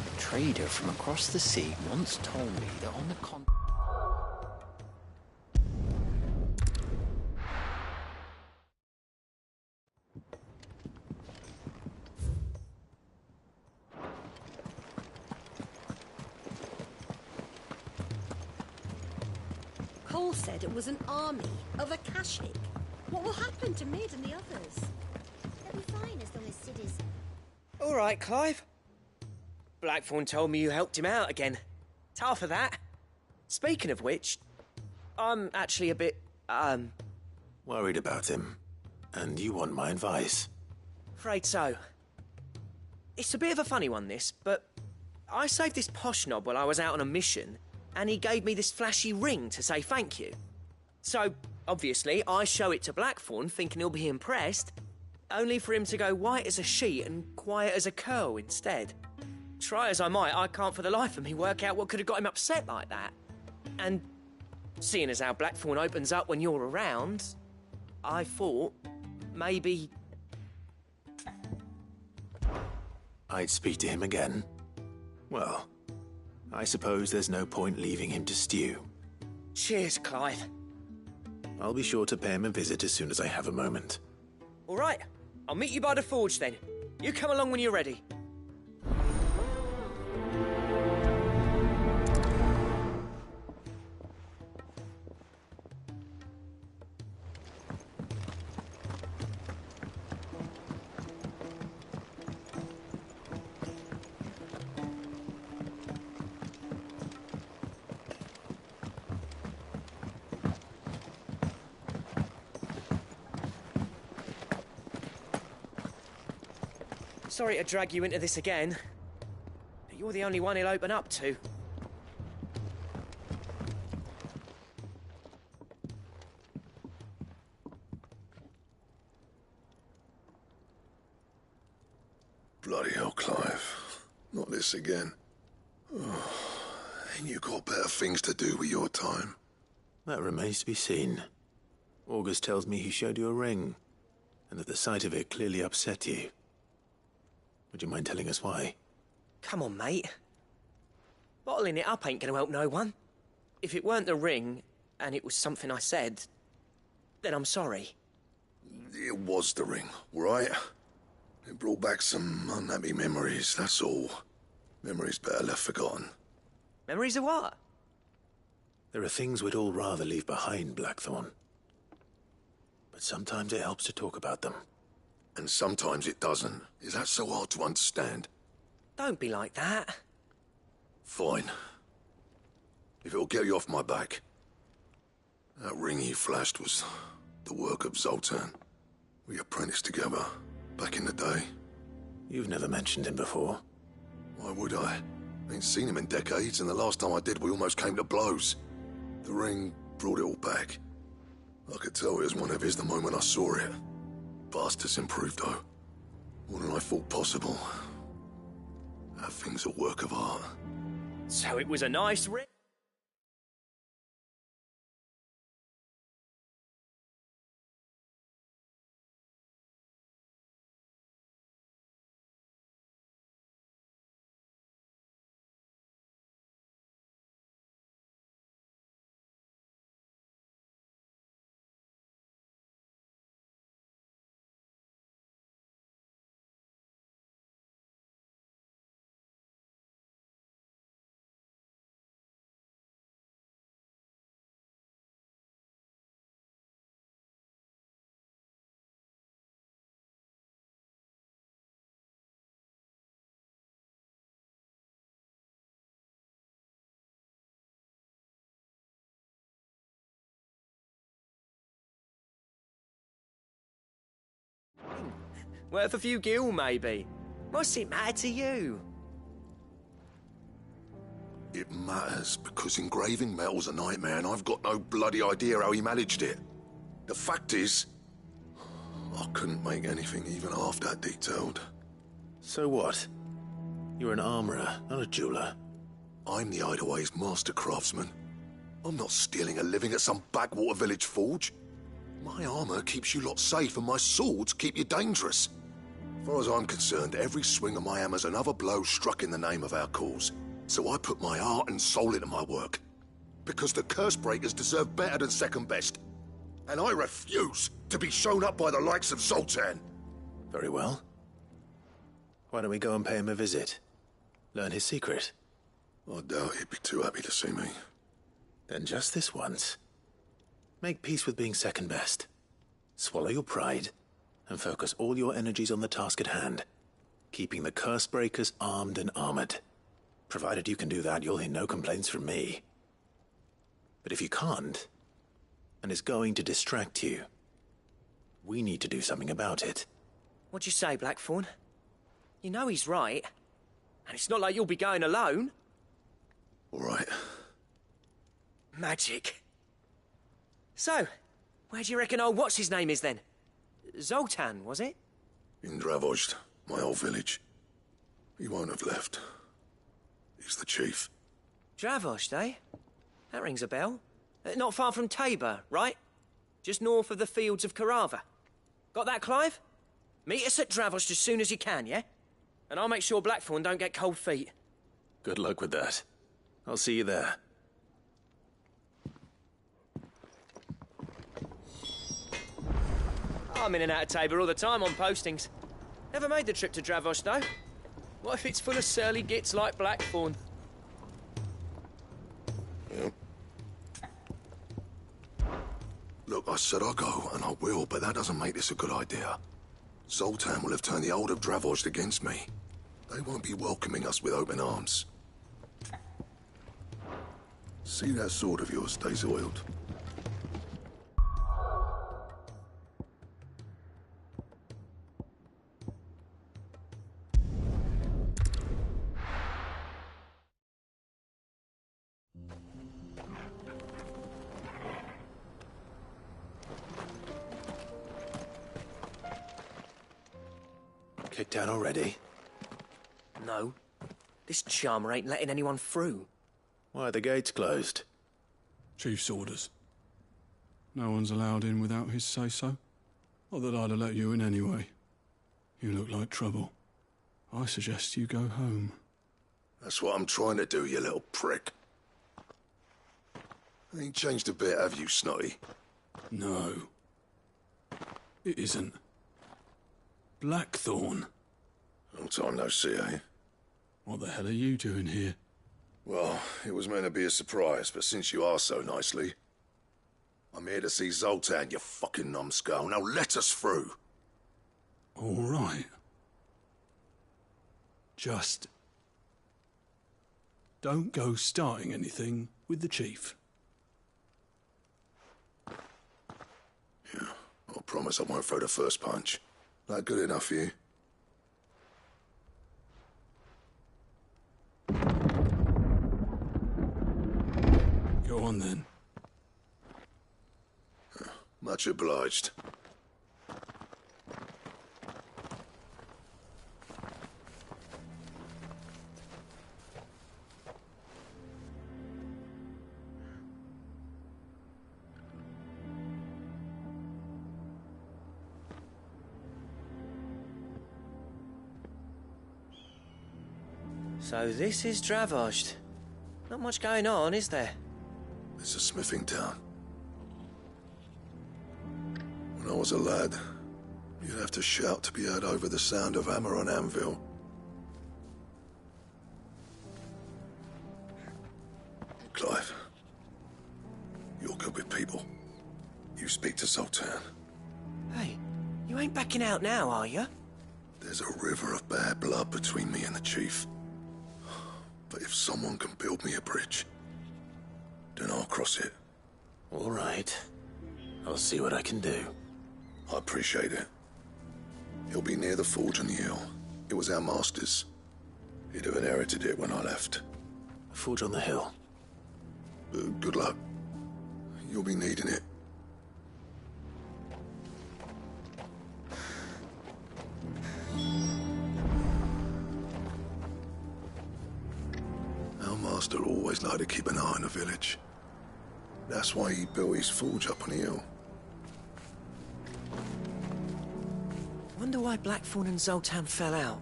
A trader from across the sea once told me that on the continent... Cole said it was an army of Akashic. What will happen to Mid and the others? They'll be fine as long as Sid is... All right, Clive. Blackthorn told me you helped him out again. Tough for that. Speaking of which, I'm actually a bit, Worried about him. And you want my advice? afraid so. It's a bit of a funny one, this, but I saved this posh knob while I was out on a mission, and he gave me this flashy ring to say thank you. So, obviously, I show it to Blackthorn, thinking he'll be impressed, only for him to go white as a sheet and quiet as a curl instead. Try as I might, I can't for the life of me work out what could have got him upset like that. And seeing as how Blackthorn opens up when you're around, I thought maybe... I'd speak to him again. Well, I suppose there's no point leaving him to stew. Cheers, Clive. I'll be sure to pay him a visit as soon as I have a moment. All right, I'll meet you by the forge then. You come along when you're ready. Sorry to drag you into this again, but you're the only one he'll open up to. Bloody hell, Clive. Not this again. Oh, ain't you got better things to do with your time? That remains to be seen. August tells me he showed you a ring, and that the sight of it clearly upset you. Would you mind telling us why? Come on, mate. Bottling it up ain't gonna help no one. If it weren't the ring, and it was something I said, then I'm sorry. It was the ring, right? It brought back some unhappy memories, that's all. Memories better left forgotten. Memories of what? There are things we'd all rather leave behind, Blackthorn. But sometimes it helps to talk about them. And sometimes it doesn't. Is that so hard to understand? Don't be like that. Fine. If it'll get you off my back. That ring he flashed was the work of Zoltan. We apprenticed together, back in the day. You've never mentioned him before. Why would I? Ain't seen him in decades, and the last time I did, we almost came to blows. The ring brought it all back. I could tell it was one of his the moment I saw it. Bastard's improved, though. More than I thought possible. That thing's a work of art. So it was a nice ring? Worth a few gil, maybe. What's it matter to you? It matters because engraving metal's a nightmare and I've got no bloody idea how he managed it. The fact is, I couldn't make anything even half that detailed. So what? You're an armorer, not a jeweler. I'm the Hideaway's master craftsman. I'm not stealing a living at some backwater village forge. My armor keeps you lot safe and my swords keep you dangerous. As far as I'm concerned, every swing of my hammer's another blow struck in the name of our cause. So I put my heart and soul into my work. Because the curse breakers deserve better than second best. And I refuse to be shown up by the likes of Zoltan. Very well. Why don't we go and pay him a visit? Learn his secret. I doubt he'd be too happy to see me. Then just this once. Make peace with being second best. Swallow your pride, and focus all your energies on the task at hand. Keeping the curse breakers armed and armored. Provided you can do that, you'll hear no complaints from me. But if you can't, and it's going to distract you, we need to do something about it. What'd you say, Blackthorn? You know he's right. And it's not like you'll be going alone. All right. Magic. So, where do you reckon old what's-his-name is then? Zoltan, was it? In Dravozd, my old village. He won't have left. He's the chief. Dravozd, eh? That rings a bell. Not far from Tabor, right? Just north of the fields of Carava. Got that, Clive? Meet us at Dravozd as soon as you can, yeah? And I'll make sure Blackthorn don't get cold feet. Good luck with that. I'll see you there. I'm in and out of Tabor all the time on postings. Never made the trip to Dravosh, though. What if it's full of surly gits like Blackthorn? Yep. Look, I said I'll go, and I will, but that doesn't make this a good idea. Zoltan will have turned the old of Dravosh against me. They won't be welcoming us with open arms. See that sword of yours stays oiled. Kicked out already? No. This charmer ain't letting anyone through. Why are the gates closed? Chief's orders. No one's allowed in without his say-so. Not that I'd have let you in anyway. You look like trouble. I suggest you go home. That's what I'm trying to do, you little prick. Ain't changed a bit, have you, Snotty? No. It isn't. Blackthorn. Long time no see, eh? What the hell are you doing here? Well, it was meant to be a surprise, but since you asked so nicely... I'm here to see Zoltan, you fucking numbskull. Now let us through. All right. Just... don't go starting anything with the chief. Yeah, I promise I won't throw the first punch. That good enough for you? Go on then. Much obliged. So this is Dravosh. Not much going on, is there? It's a smithing town. When I was a lad, you'd have to shout to be heard over the sound of hammer on anvil. Clive, you're good with people. You speak to Zoltan. Hey, you ain't backing out now, are you? There's a river of bad blood between me and the chief. But if someone can build me a bridge, then I'll cross it. All right. I'll see what I can do. I appreciate it. He'll be near the forge on the hill. It was our master's. He'd have inherited it when I left. The forge on the hill? Good luck. You'll be needing it. Our master always liked to keep an eye on the village. That's why he built his forge up on the hill. Wonder why Blackthorn and Zoltan fell out.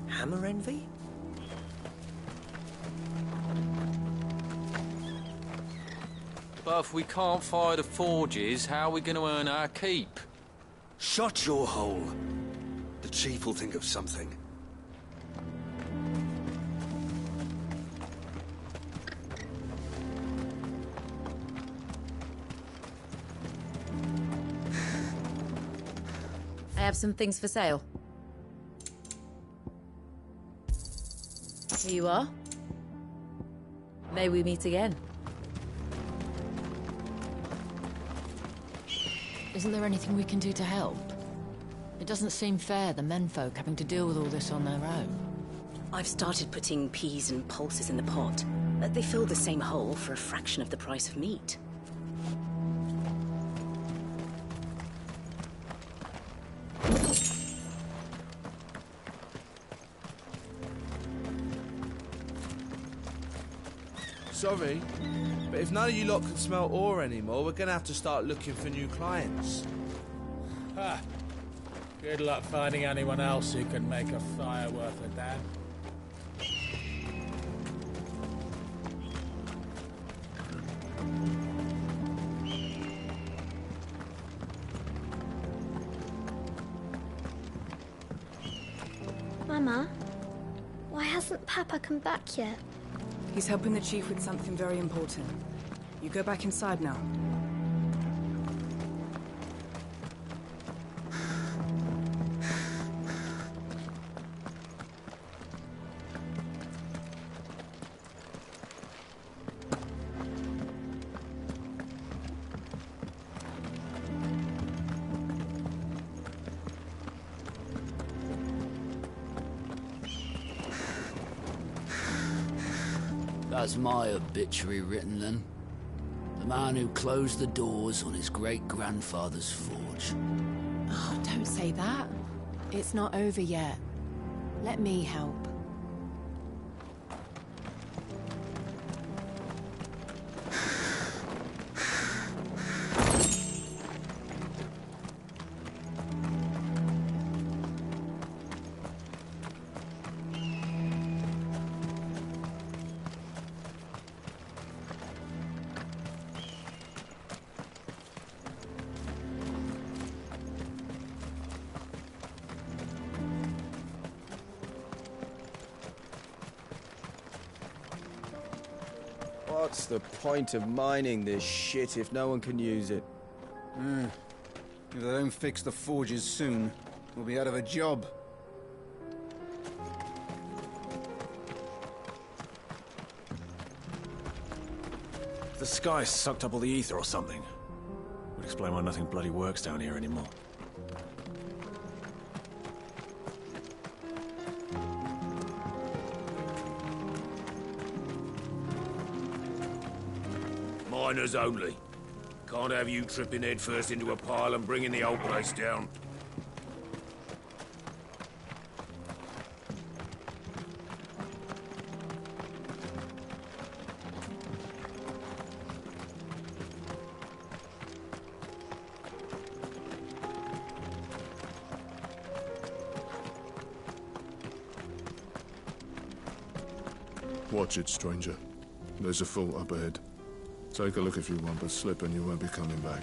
Hammer envy? But if we can't fire the forges, how are we going to earn our keep? Shut your hole. The chief will think of something. I have some things for sale. Here you are. May we meet again. Isn't there anything we can do to help? It doesn't seem fair, the menfolk having to deal with all this on their own. I've started putting peas and pulses in the pot. They fill the same hole for a fraction of the price of meat. Sorry, but if none of you lot can smell ore anymore, we're gonna have to start looking for new clients. Ha! Good luck finding anyone else who can make a fire worth a damn. Mama, why hasn't Papa come back yet? He's helping the chief with something very important. You go back inside now. That's my obituary written then. The man who closed the doors on his great-grandfather's forge. Oh, don't say that. It's not over yet. Let me help. What's the point of mining this shit if no one can use it? If they don't fix the forges soon, we'll be out of a job. The sky sucked up all the ether or something. Would explain why nothing bloody works down here anymore. Miners only. Can't have you tripping headfirst into a pile and bringing the whole place down. Watch it, stranger. There's a fault up ahead. Take a look if you want, but slip and you won't be coming back.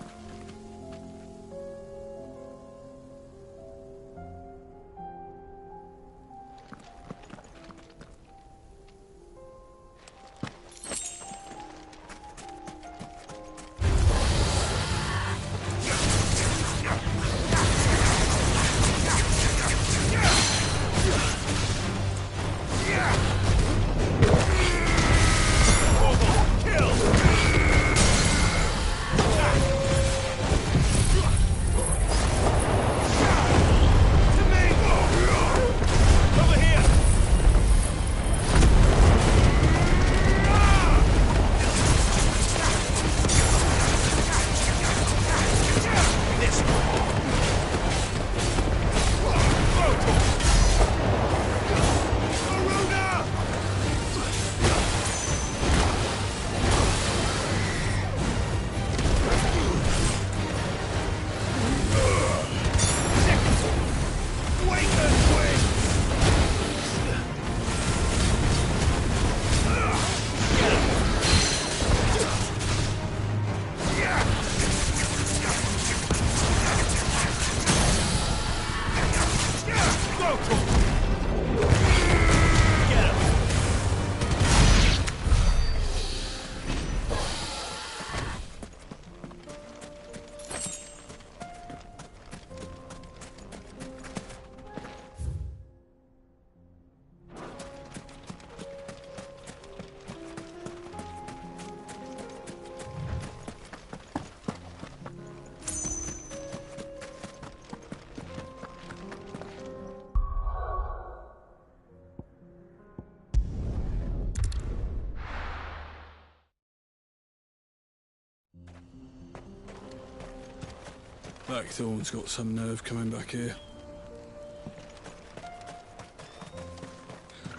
Blackthorn's got some nerve coming back here.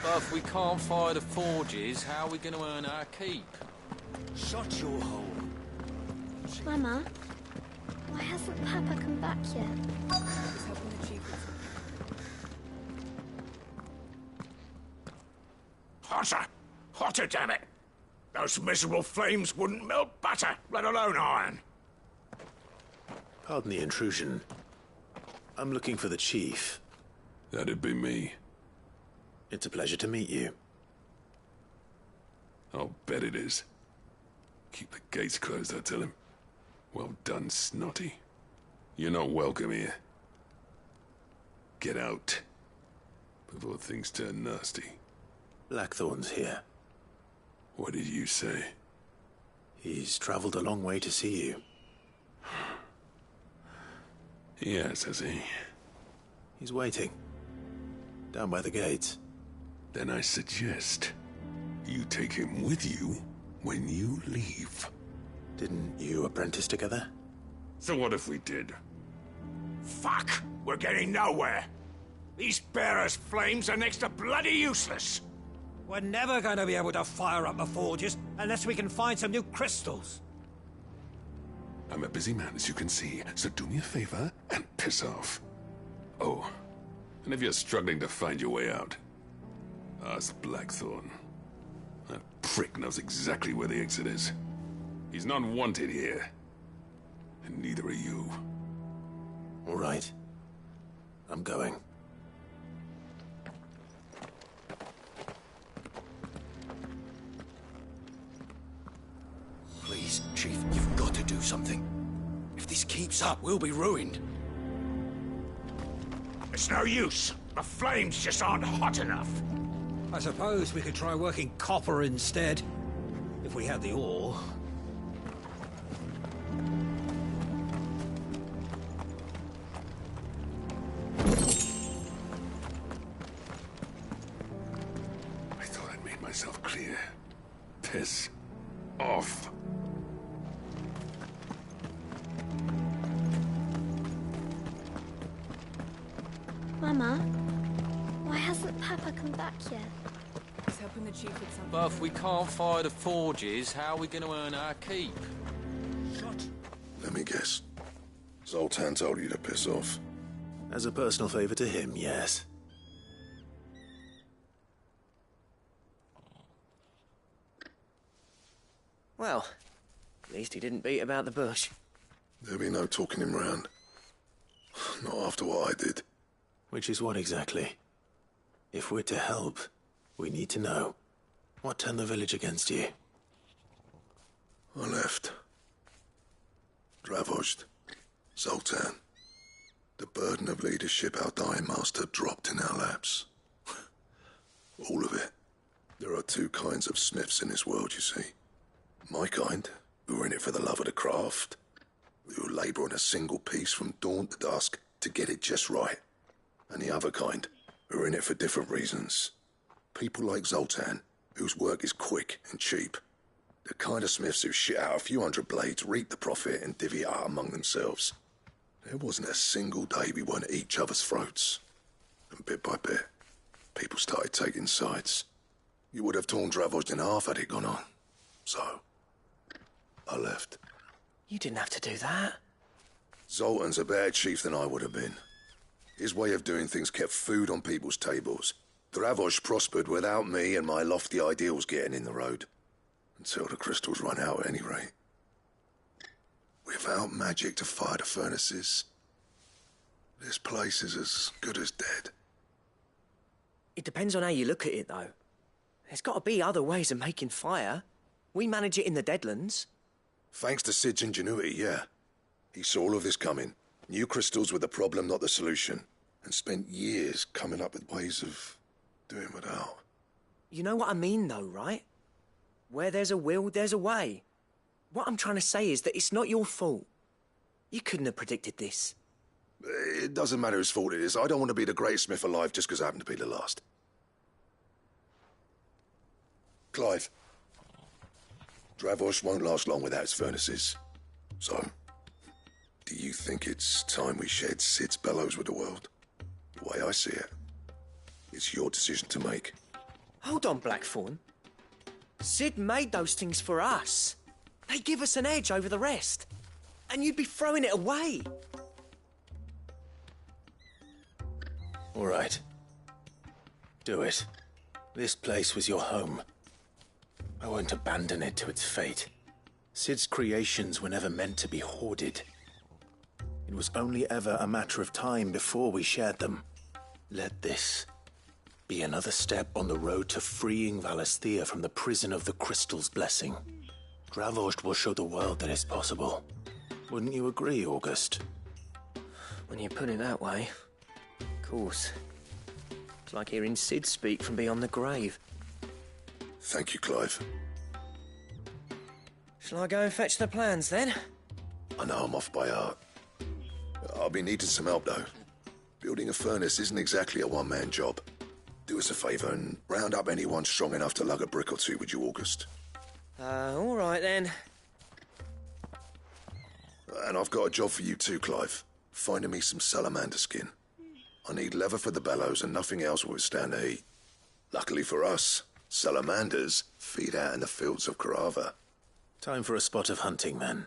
But if we can't fire the forges, how are we going to earn our keep? Shut your hole. Mama, why hasn't Papa come back yet? He's helping the chief with Hotter! Hotter, damn it! Those miserable flames wouldn't melt butter, let alone iron. Pardon the intrusion. I'm looking for the chief. That'd be me. It's a pleasure to meet you. I'll bet it is. Keep the gates closed, I tell him. Well done, Snotty. You're not welcome here. Get out. Before things turn nasty. Blackthorn's here. What did you say? He's traveled a long way to see you. Yes, has he? He's waiting. Down by the gates. Then I suggest you take him with you when you leave. Didn't you apprentice together? So what if we did? Fuck! We're getting nowhere. These bearers' flames are next to bloody useless. We're never going to be able to fire up the forges unless we can find some new crystals. I'm a busy man, as you can see, so do me a favor and piss off. Oh, and if you're struggling to find your way out, ask Blackthorn. That prick knows exactly where the exit is. He's not wanted here. And neither are you. All right. I'm going. Please, Chief, you've got to do something. If this keeps up, we'll be ruined. It's no use. The flames just aren't hot enough. I suppose we could try working copper instead, if we had the ore. I thought I'd made myself clear. Piss off. Mama, why hasn't Papa come back yet? He's helping the chief with something. But if we can't fire the forges, how are we going to earn our keep? Let me guess. Zoltan told you to piss off. As a personal favor to him, yes. Well, at least he didn't beat about the bush. There'll be no talking him round. Not after what I did. Which is what exactly? If we're to help, we need to know. What turned the village against you? I left. Dravozd. Zoltan. The burden of leadership our dying master dropped in our laps. All of it. There are two kinds of smiths in this world, you see. My kind, who are in it for the love of the craft, who labour on a single piece from dawn to dusk to get it just right. And the other kind, who are in it for different reasons. People like Zoltan, whose work is quick and cheap. The kind of smiths who shit out a few hundred blades, reap the profit, and divvy it out among themselves. There wasn't a single day we weren't at each other's throats. And bit by bit, people started taking sides. You would have torn Dravozd in half had it gone on. So, I left. You didn't have to do that. Zoltan's a better chief than I would have been. His way of doing things kept food on people's tables. Dravozd prospered without me and my lofty ideals getting in the road. Until the crystals run out at any rate. Without magic to fire the furnaces, this place is as good as dead. It depends on how you look at it, though. There's got to be other ways of making fire. We manage it in the Deadlands. Thanks to Sid's ingenuity, yeah. He saw all of this coming. Knew crystals were the problem, not the solution. And spent years coming up with ways of doing without. You know what I mean, though, right? Where there's a will, there's a way. What I'm trying to say is that it's not your fault. You couldn't have predicted this. It doesn't matter whose fault it is. I don't want to be the greatest smith alive just because I happen to be the last. Clive. Dravozd won't last long without his furnaces. So, do you think it's time we shared Sid's bellows with the world? The way I see it, it's your decision to make. Hold on, Blackthorn. Sid made those things for us. They give us an edge over the rest. And you'd be throwing it away. All right. Do it. This place was your home. I won't abandon it to its fate. Sid's creations were never meant to be hoarded. It was only ever a matter of time before we shared them. Let this be another step on the road to freeing Valisthea from the prison of the Crystal's blessing. Dravost will show the world that it's possible. Wouldn't you agree, August? When you put it that way, of course. It's like hearing Sid speak from beyond the grave. Thank you, Clive. Shall I go and fetch the plans, then? I know I'm off by heart. I'll be needing some help, though. Building a furnace isn't exactly a one-man job. Do us a favour and round up anyone strong enough to lug a brick or two, would you, August? All right, then. And I've got a job for you too, Clive. Finding me some salamander skin. I need leather for the bellows and nothing else will withstand the heat. Luckily for us, salamanders feed out in the fields of Carava. Time for a spot of hunting, men.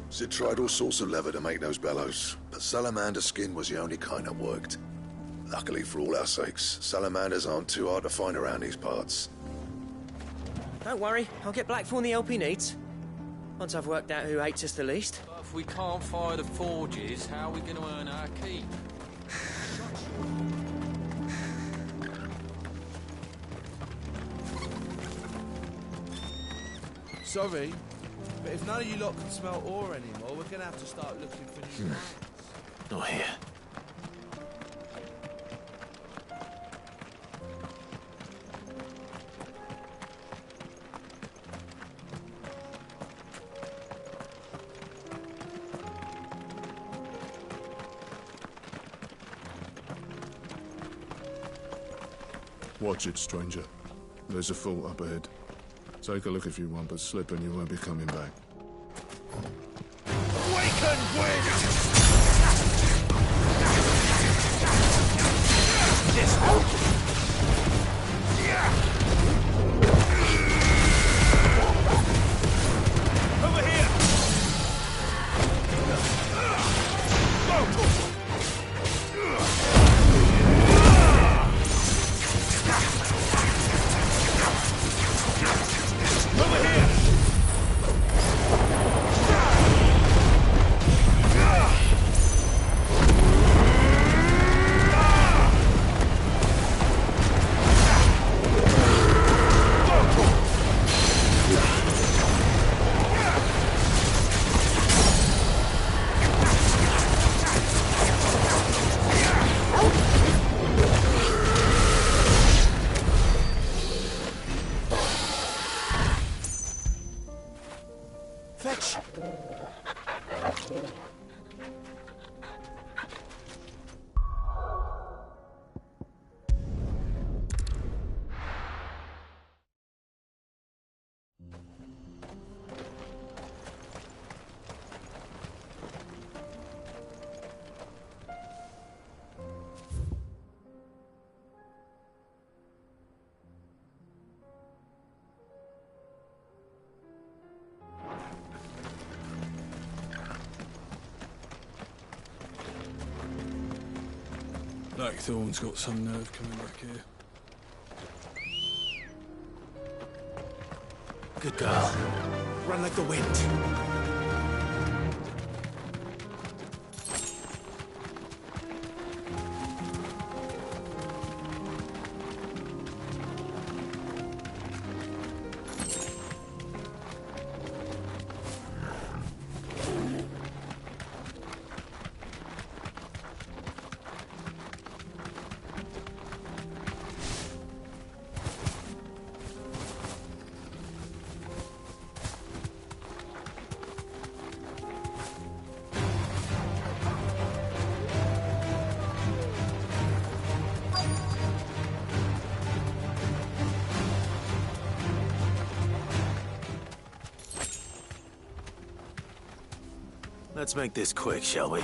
Sid tried all sorts of leather to make those bellows, but salamander skin was the only kind that worked. Luckily for all our sakes, salamanders aren't too hard to find around these parts. Don't worry, I'll get Blackthorn the help he needs. Once I've worked out who hates us the least. But if we can't fire the forges, how are we going to earn our keep? Sorry, but if none of you lot can smell ore anymore, we're going to have to start looking for new clients. Not here. Watch it, stranger. There's a fort up ahead. Take a look if you want, but slip and you won't be coming back. Awaken wind! This over here! Go! Over here! Fetch! Blackthorn's got some nerve coming back here. Good girl. Run like the wind. Let's make this quick, shall we?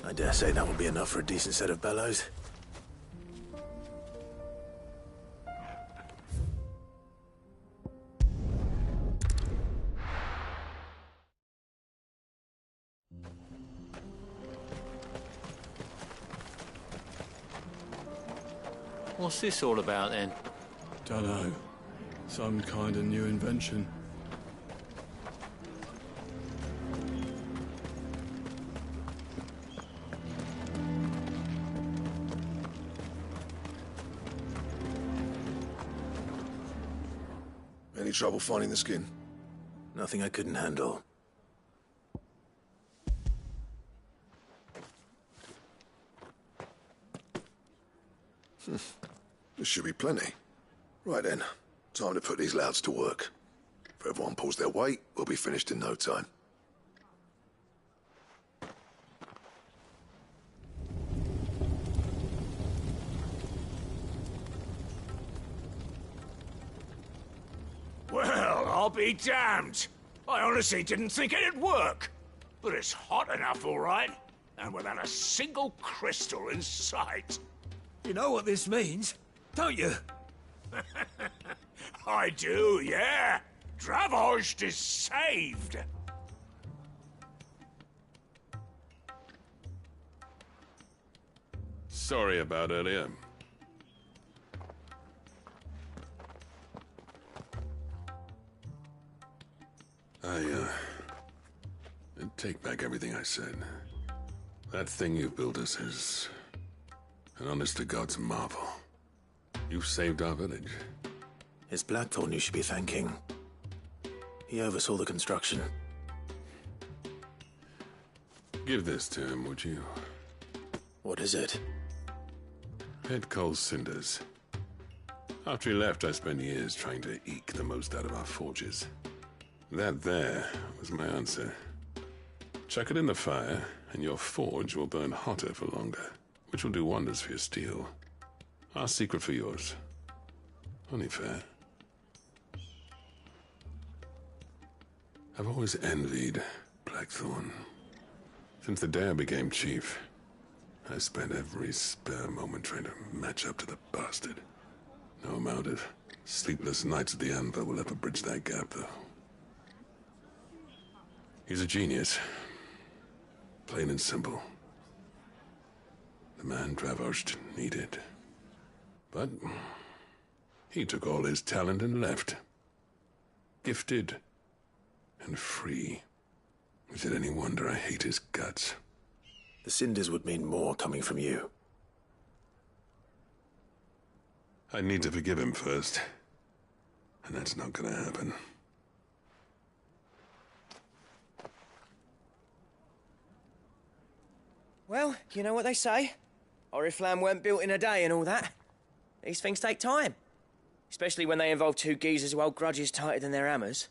I dare say that will be enough for a decent set of bellows. What's this all about then? Dunno. Some kind of new invention. Any trouble finding the skin? Nothing I couldn't handle. This should be plenty. Right then, time to put these louds to work. If everyone pulls their weight, we'll be finished in no time. Well, I'll be damned. I honestly didn't think it'd work. But it's hot enough, all right. And without a single crystal in sight. You know what this means, don't you? I do, yeah. Dravost is saved. Sorry about earlier. I take back everything I said. That thing you built us is an honest-to-God's marvel. You saved our village. It's Blackthorn you should be thanking. He oversaw the construction. Give this to him, would you? What is it? Pet Cole's cinders. After he left, I spent years trying to eke the most out of our forges. That there was my answer. Chuck it in the fire, and your forge will burn hotter for longer, which will do wonders for your steel. Our secret for yours. Only fair. I've always envied Blackthorn. Since the day I became chief, I spent every spare moment trying to match up to the bastard. No amount of sleepless nights at the anvil will ever bridge that gap, though. He's a genius. Plain and simple. The man Dravost needed. But he took all his talent and left. Gifted and free. Is it any wonder I hate his guts? The cinders would mean more coming from you. I need to forgive him first. And that's not gonna happen. Well, you know what they say. Oriflamme weren't built in a day and all that. These things take time. Especially when they involve two geezers who hold grudges tighter than their hammers.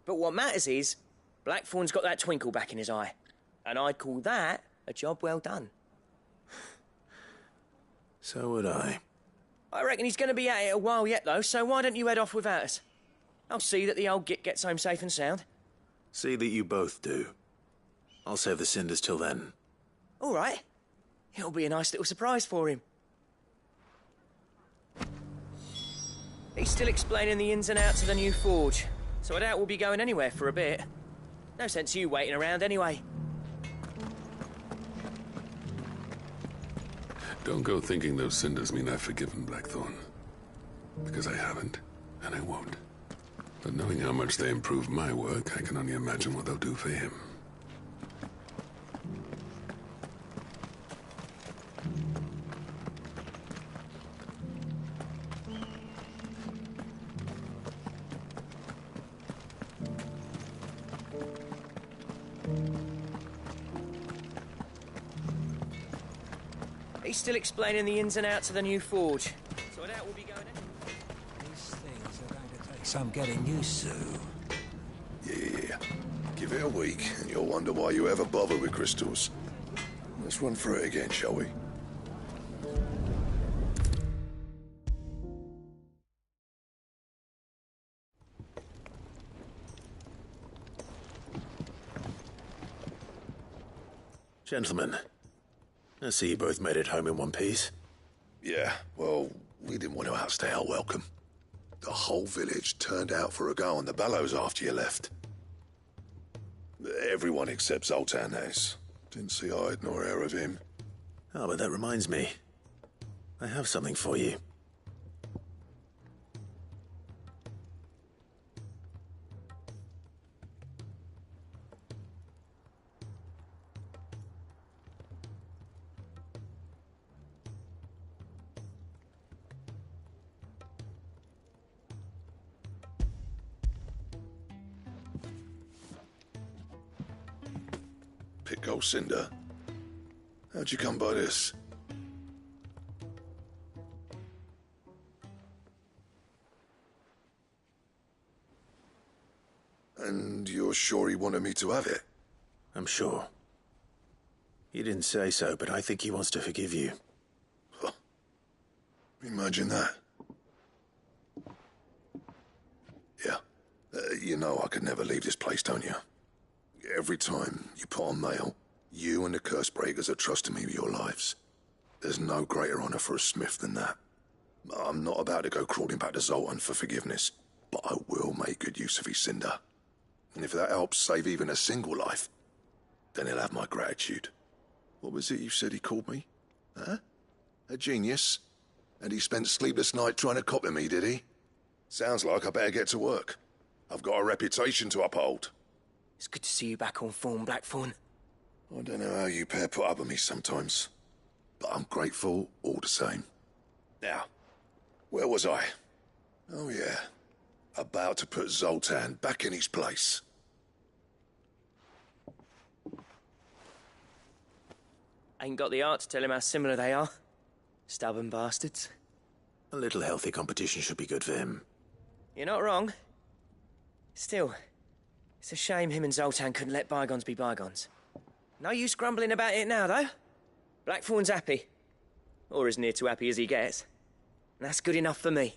But what matters is, Blackthorn's got that twinkle back in his eye. And I'd call that a job well done. So would I. I reckon he's going to be at it a while yet, though, so why don't you head off without us? I'll see that the old git gets home safe and sound. See that you both do. I'll save the cinders till then. All right. It'll be a nice little surprise for him. He's still explaining the ins and outs of the new forge, so I doubt we'll be going anywhere for a bit. No sense you waiting around anyway. Don't go thinking those cinders mean I've forgiven Blackthorn. Because I haven't, and I won't. But knowing how much they improve my work, I can only imagine what they'll do for him. He's still explaining the ins and outs of the new forge, so I doubt we'll be going anywhere. These things are going to take some getting used to. Yeah. Give it a week, and you'll wonder why you ever bother with crystals. Let's run through it again, shall we? Gentlemen, I see you both made it home in one piece. Yeah, well, we didn't want to outstay our welcome. The whole village turned out for a go on the bellows after you left. Everyone except Zoltan has. Didn't see hide nor hair of him. Oh, but that reminds me. I have something for you. Pit gold cinder. How'd you come by this? And you're sure he wanted me to have it? I'm sure. He didn't say so, but I think he wants to forgive you. Huh. Imagine that. Yeah. You know I could never leave this place, don't you? Every time you put on mail, you and the curse breakers are trusting me with your lives. There's no greater honor for a smith than that. I'm not about to go crawling back to Zoltan for forgiveness, but I will make good use of his cinder. And if that helps save even a single life, then he'll have my gratitude. What was it you said he called me? Huh? A genius? And he spent sleepless night trying to copy me, did he? Sounds like I better get to work. I've got a reputation to uphold. It's good to see you back on form, Blackthorn. I don't know how you pair put up with me sometimes, but I'm grateful all the same. Now, where was I? Oh yeah, about to put Zoltan back in his place. Ain't got the art to tell him how similar they are. Stubborn bastards. A little healthy competition should be good for him. You're not wrong. Still, it's a shame him and Zoltan couldn't let bygones be bygones. No use grumbling about it now, though. Blackthorn's happy. Or as near to happy as he gets. And that's good enough for me.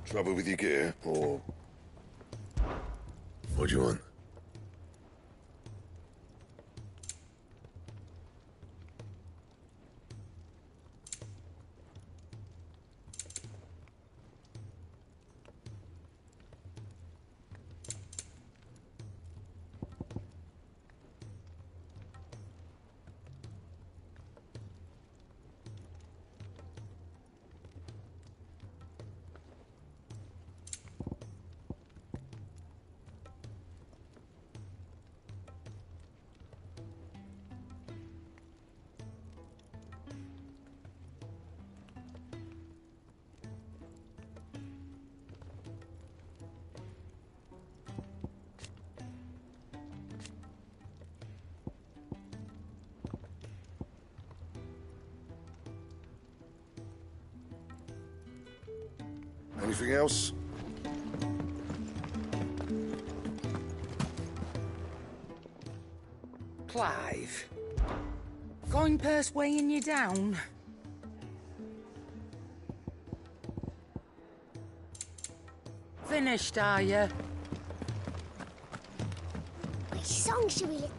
Trouble with your gear, or... What do you want? Anything else? Clive. Going purse weighing you down? Finished, are you? Which song should we listen?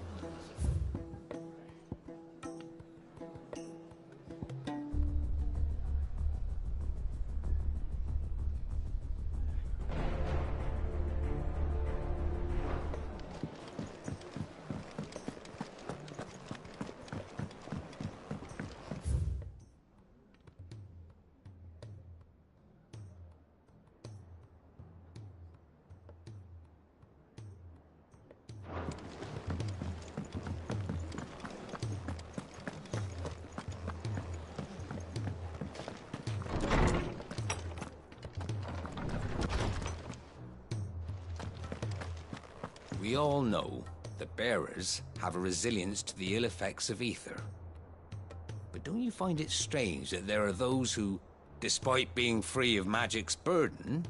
We all know that bearers have a resilience to the ill effects of ether. But don't you find it strange that there are those who, despite being free of magic's burden,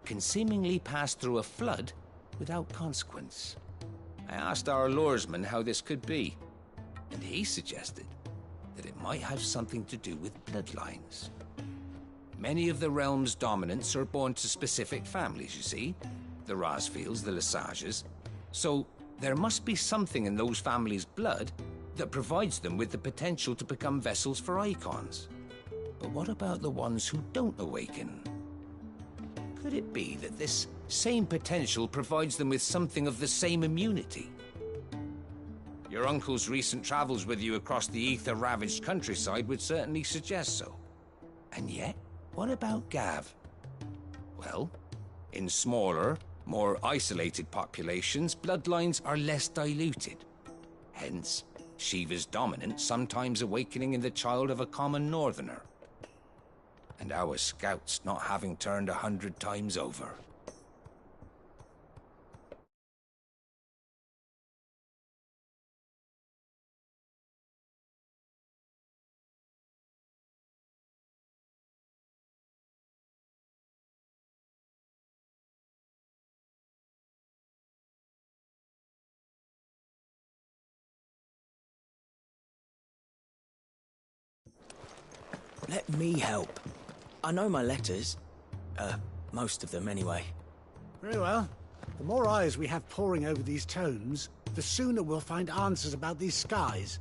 can seemingly pass through a flood without consequence? I asked our luresman how this could be, and he suggested that it might have something to do with bloodlines. Many of the realm's dominants are born to specific families, you see. The Rasfields, the Lesages. So there must be something in those families' blood that provides them with the potential to become vessels for icons. But what about the ones who don't awaken? Could it be that this same potential provides them with something of the same immunity? Your uncle's recent travels with you across the ether-ravaged countryside would certainly suggest so. And yet, what about Gav? Well, in smaller, more isolated populations, bloodlines are less diluted. Hence, Shiva's dominance sometimes awakening in the child of a common northerner. And our scouts not having turned 100 times over. Let me help. I know my letters. Most of them anyway. Very well. The more eyes we have poring over these tomes, the sooner we'll find answers about these skies.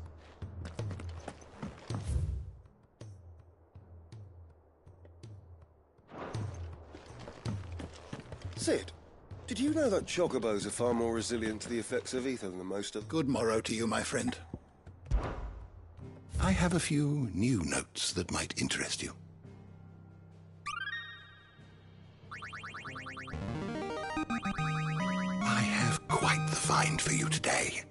Sid, did you know that chocobos are far more resilient to the effects of ether than most of... Good morrow to you, my friend. I have a few new notes that might interest you. I have quite the find for you today.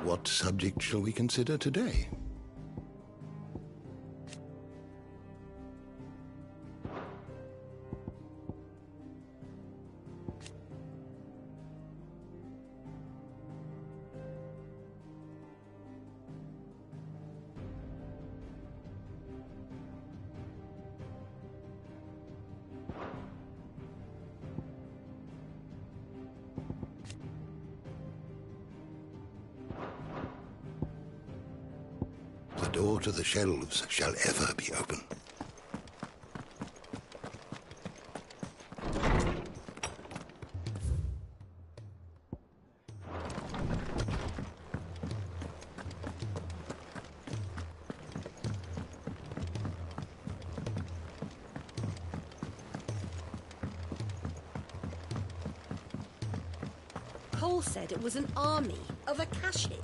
What subject shall we consider today? The door to the shelves shall ever be open. all said it was an army of Akashic.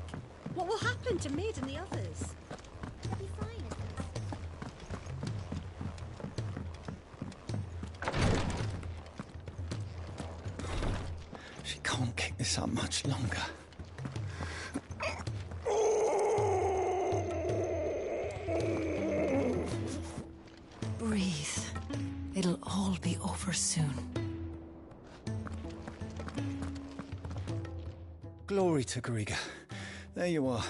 What will happen to Mid and the others? They'll be fine. She can't keep this up much longer. Breathe. It'll all be over soon. Glory to Griga. There you are.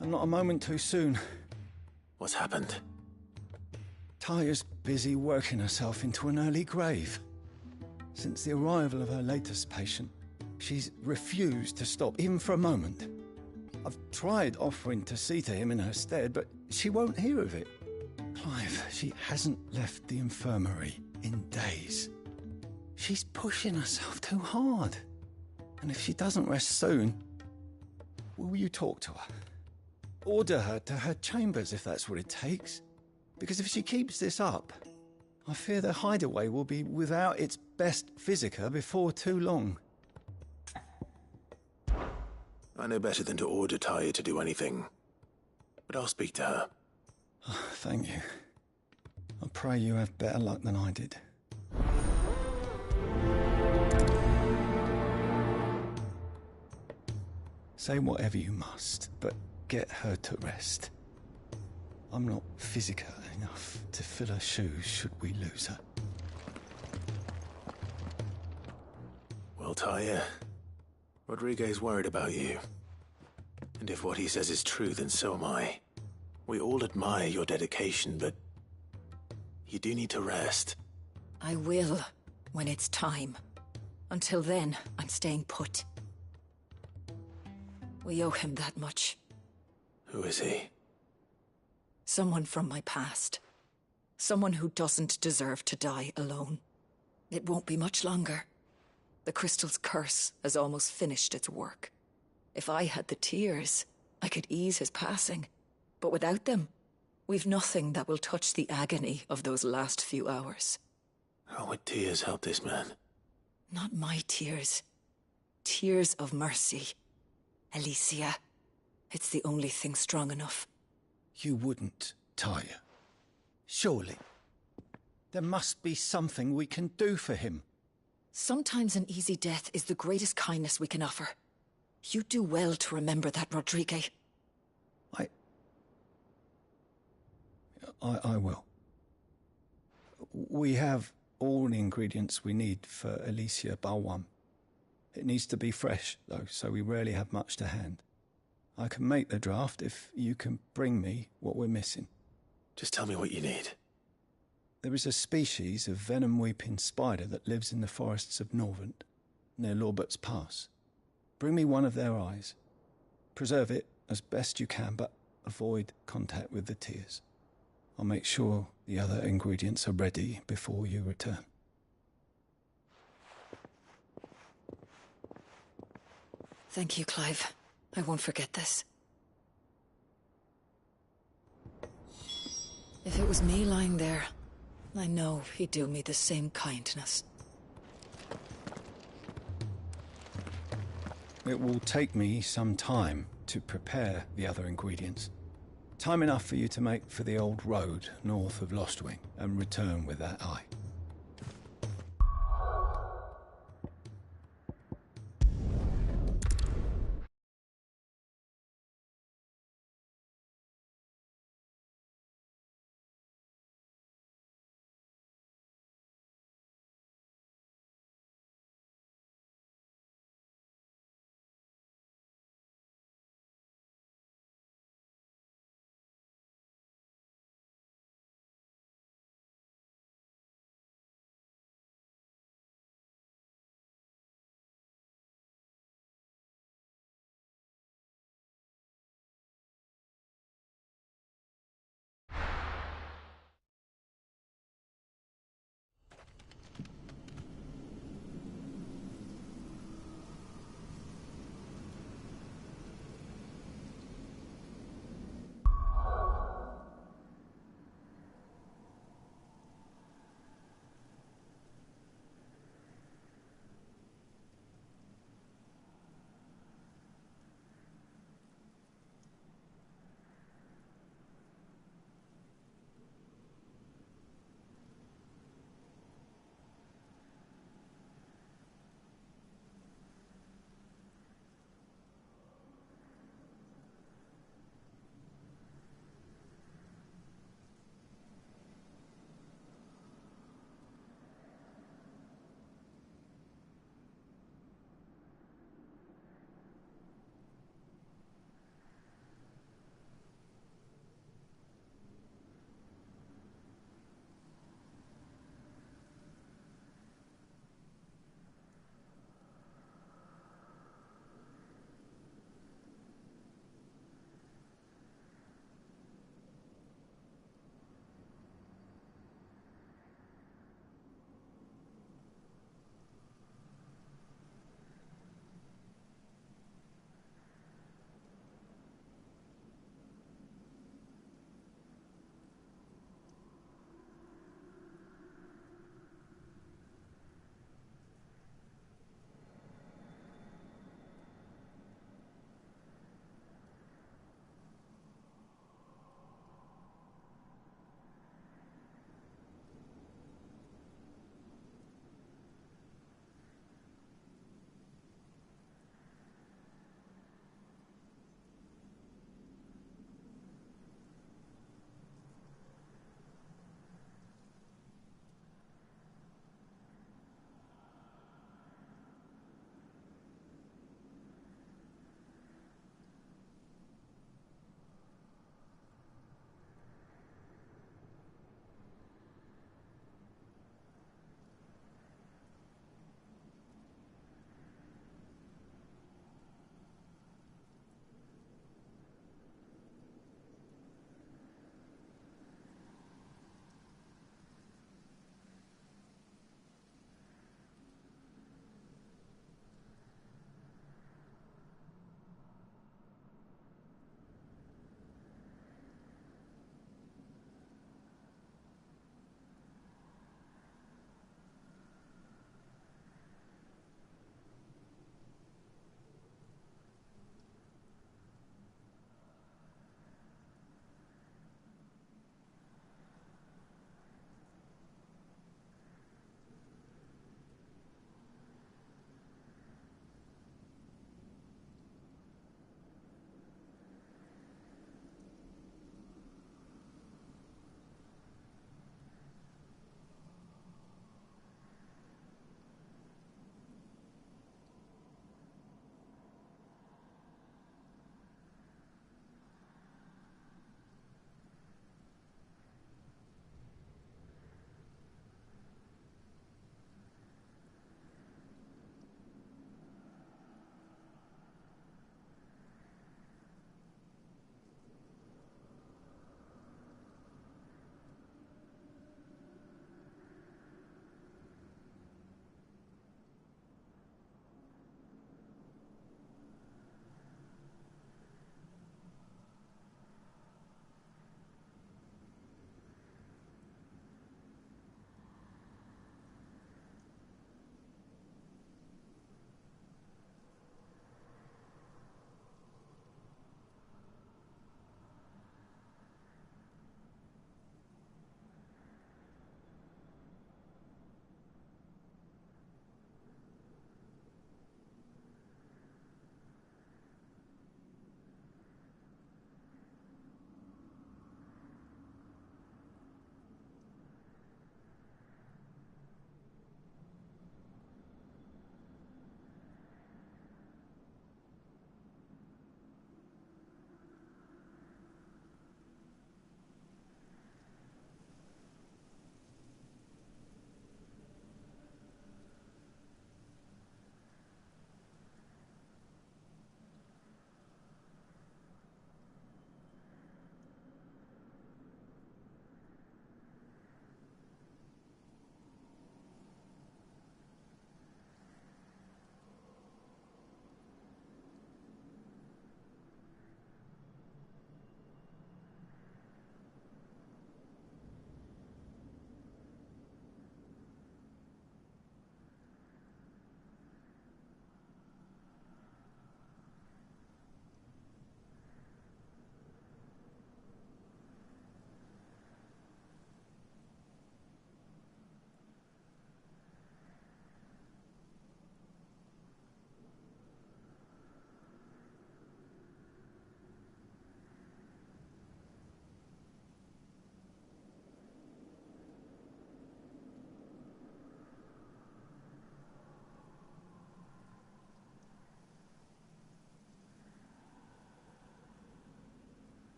And not a moment too soon. What's happened? Taya's busy working herself into an early grave. Since the arrival of her latest patient, she's refused to stop, even for a moment. I've tried offering to see to him in her stead, but she won't hear of it. Clive, she hasn't left the infirmary in days. She's pushing herself too hard. And if she doesn't rest soon, will you talk to her? Order her to her chambers if that's what it takes. Because if she keeps this up, I fear the hideaway will be without its best physica before too long. I know better than to order Taya to do anything. But I'll speak to her. Oh, thank you. I pray you have better luck than I did. Say whatever you must, but get her to rest. I'm not physica enough to fill her shoes should we lose her. Well, Taya, Rodriguez worried about you. And if what he says is true, then so am I. We all admire your dedication, but you do need to rest. I will, when it's time. Until then, I'm staying put. We owe him that much. Who is he? Someone from my past. Someone who doesn't deserve to die alone. It won't be much longer. The crystal's curse has almost finished its work. If I had the tears, I could ease his passing. But without them, we've nothing that will touch the agony of those last few hours. How would tears help this man? Not my tears. Tears of mercy. Alicia, it's the only thing strong enough. You wouldn't, Taya. Surely. There must be something we can do for him. Sometimes an easy death is the greatest kindness we can offer. You do well to remember that, Rodriguez. I will. We have all the ingredients we need for Alicia Balwam. It needs to be fresh, though, so we rarely have much to hand. I can make the draft if you can bring me what we're missing. Just tell me what you need. There is a species of venom-weeping spider that lives in the forests of Norvent, near Lorbert's Pass. Bring me one of their eyes. Preserve it as best you can, but avoid contact with the tears. I'll make sure the other ingredients are ready before you return. Thank you, Clive. I won't forget this. If it was me lying there, I know he'd do me the same kindness. It will take me some time to prepare the other ingredients. Time enough for you to make for the old road north of Lostwing and return with that eye.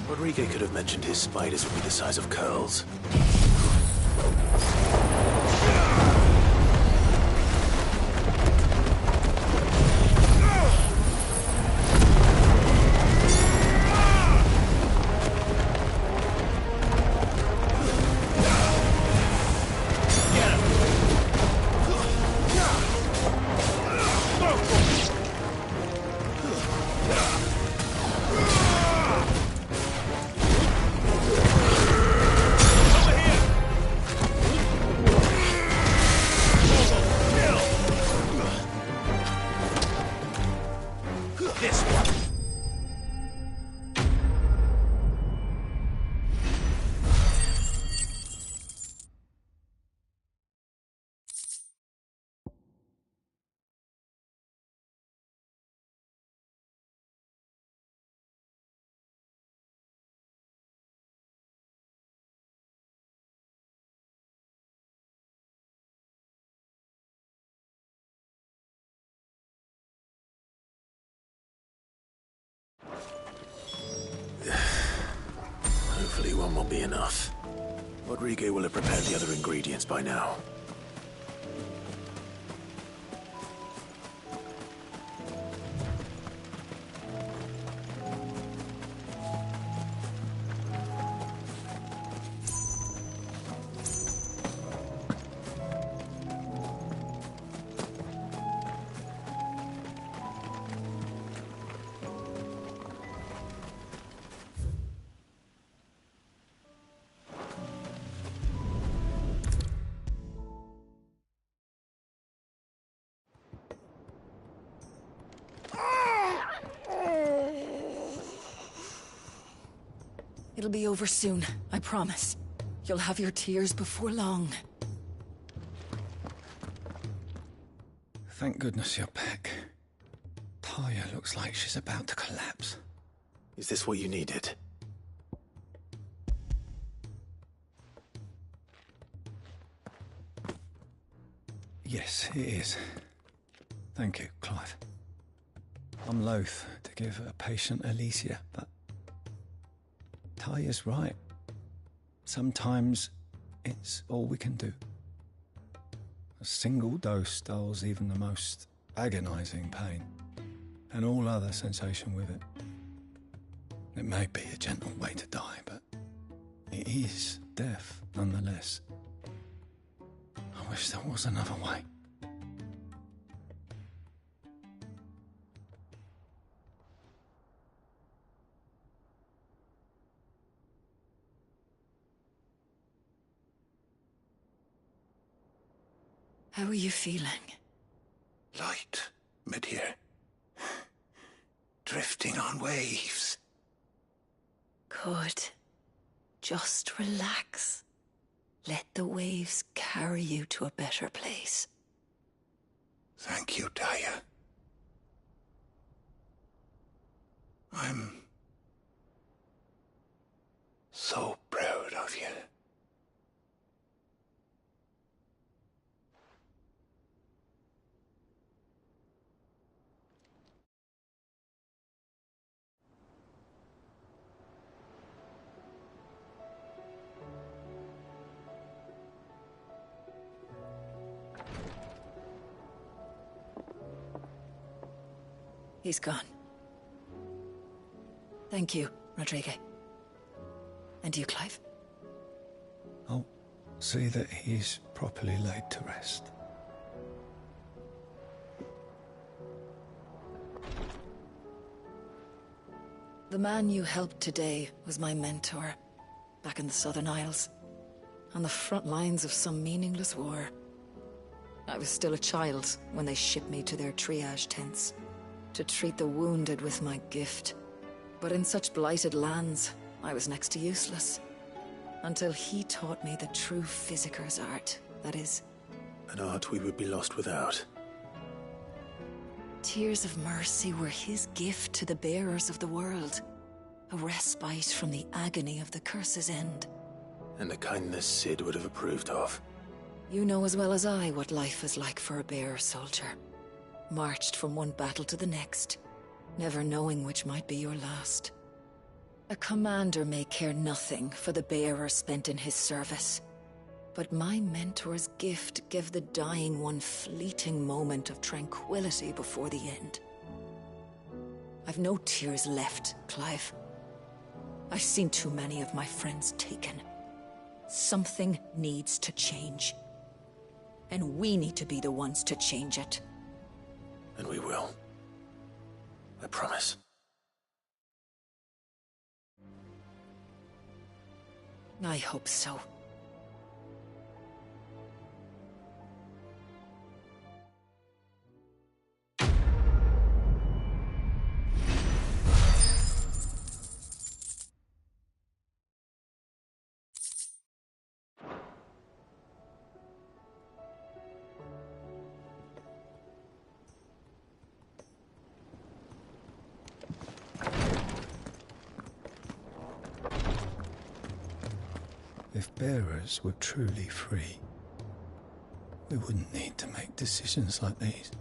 Rodriguez could have mentioned his spiders would be the size of curls. Hopefully one will be enough. Rodriguez will have prepared the other ingredients by now. It'll be over soon, I promise. You'll have your tears before long. Thank goodness you're back. Taya looks like she's about to collapse. Is this what you needed? Yes, it is. Thank you, Clive. I'm loath to give a patient Alicia, but Taya's right. Sometimes it's all we can do. A single dose dulls even the most agonizing pain, and all other sensation with it. It may be a gentle way to die, but it is death nonetheless. I wish there was another way. How are you feeling? Light, mid-here. Drifting on waves. Good. Just relax. Let the waves carry you to a better place. Thank you, Taya. I'm so proud of you. He's gone. Thank you, Rodriguez. And you, Clive? I'll see that he's properly laid to rest. The man you helped today was my mentor, back in the Southern Isles, on the front lines of some meaningless war. I was still a child when they shipped me to their triage tents, to treat the wounded with my gift. But in such blighted lands, I was next to useless. Until he taught me the true physicker's art, that is. An art we would be lost without. Tears of mercy were his gift to the bearers of the world. A respite from the agony of the curse's end. And a kindness Sid would have approved of. You know as well as I what life is like for a bearer soldier. Marched from one battle to the next, never knowing which might be your last. A commander may care nothing for the bearer spent in his service. But my mentor's gift gave the dying one fleeting moment of tranquility before the end. I've no tears left, Clive. I've seen too many of my friends taken. Something needs to change. And we need to be the ones to change it. And we will. I promise. I hope so. If bearers were truly free, we wouldn't need to make decisions like these.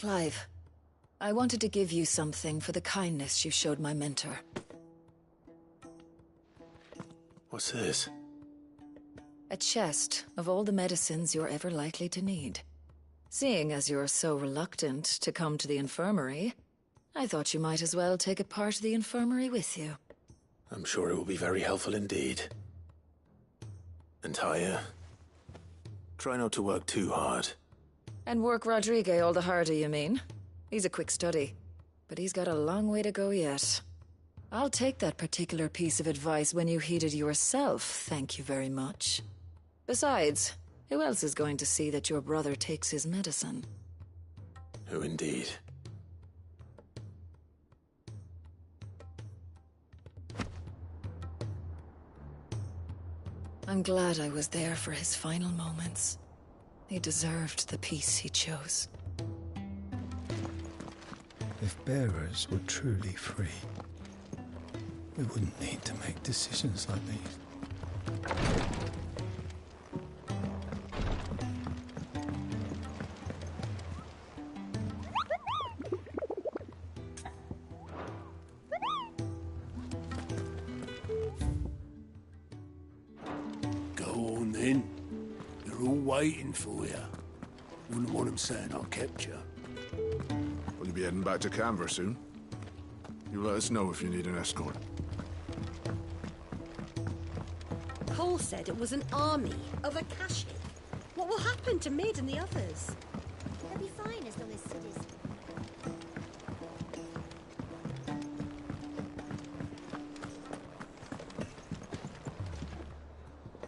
Clive, I wanted to give you something for the kindness you showed my mentor. What's this? A chest of all the medicines you're ever likely to need. Seeing as you're so reluctant to come to the infirmary, I thought you might as well take a part of the infirmary with you. I'm sure it will be very helpful indeed. And Taya, try not to work too hard. And work Rodrigue all the harder, you mean? He's a quick study, but he's got a long way to go yet. I'll take that particular piece of advice when you heed it yourself, thank you very much. Besides, who else is going to see that your brother takes his medicine? Who indeed? I'm glad I was there for his final moments. He deserved the peace he chose. If bearers were truly free, we wouldn't need to make decisions like these. Go on then. They're all waiting for you. Wouldn't want them saying I kept you. Will you be heading back to Canver soon? You let us know if you need an escort. all said it was an army of Akashic. What will happen to Mid and the others? They'll be fine as long as Sid is.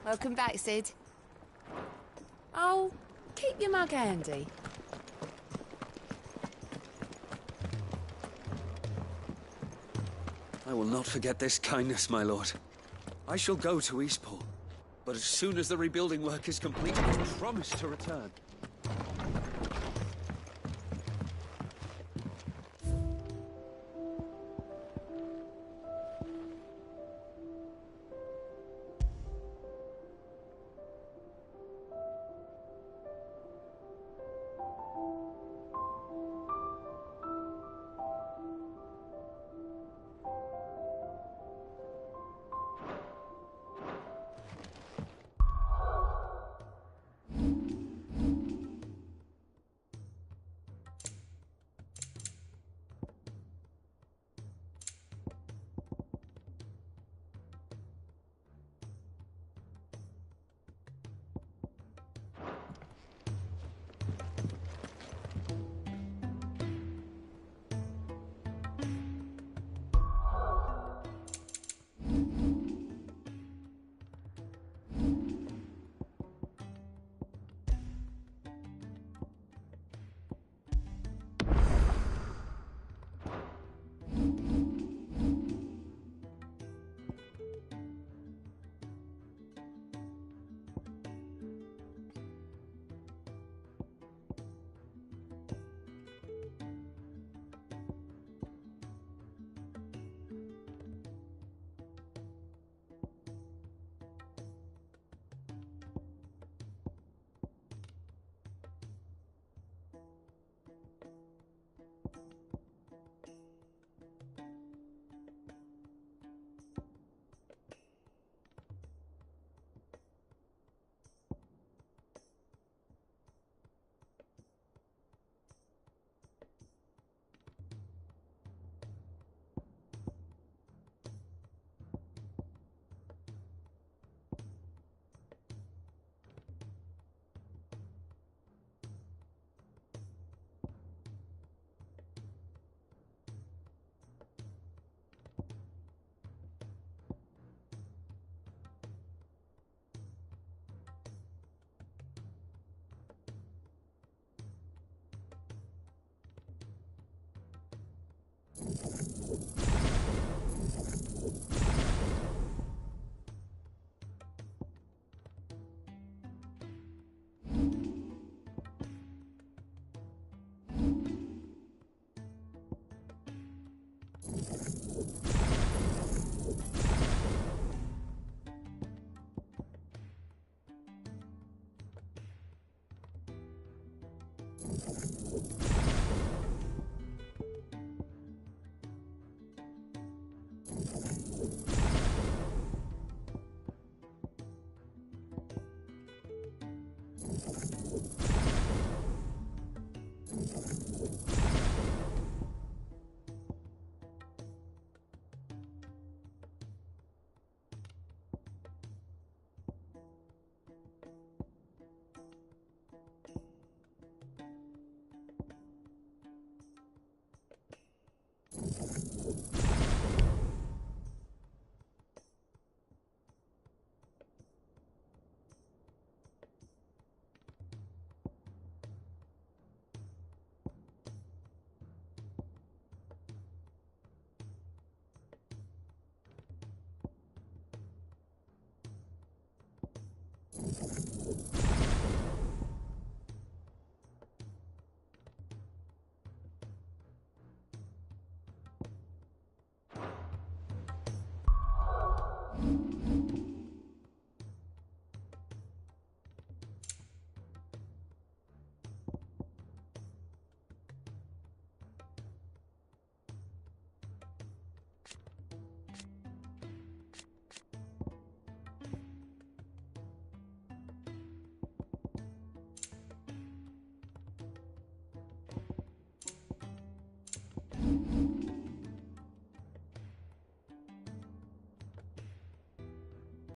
Welcome back, Sid. Oh, keep your mug handy. I will not forget this kindness, my lord. I shall go to Eastport, but as soon as the rebuilding work is complete, I promise to return.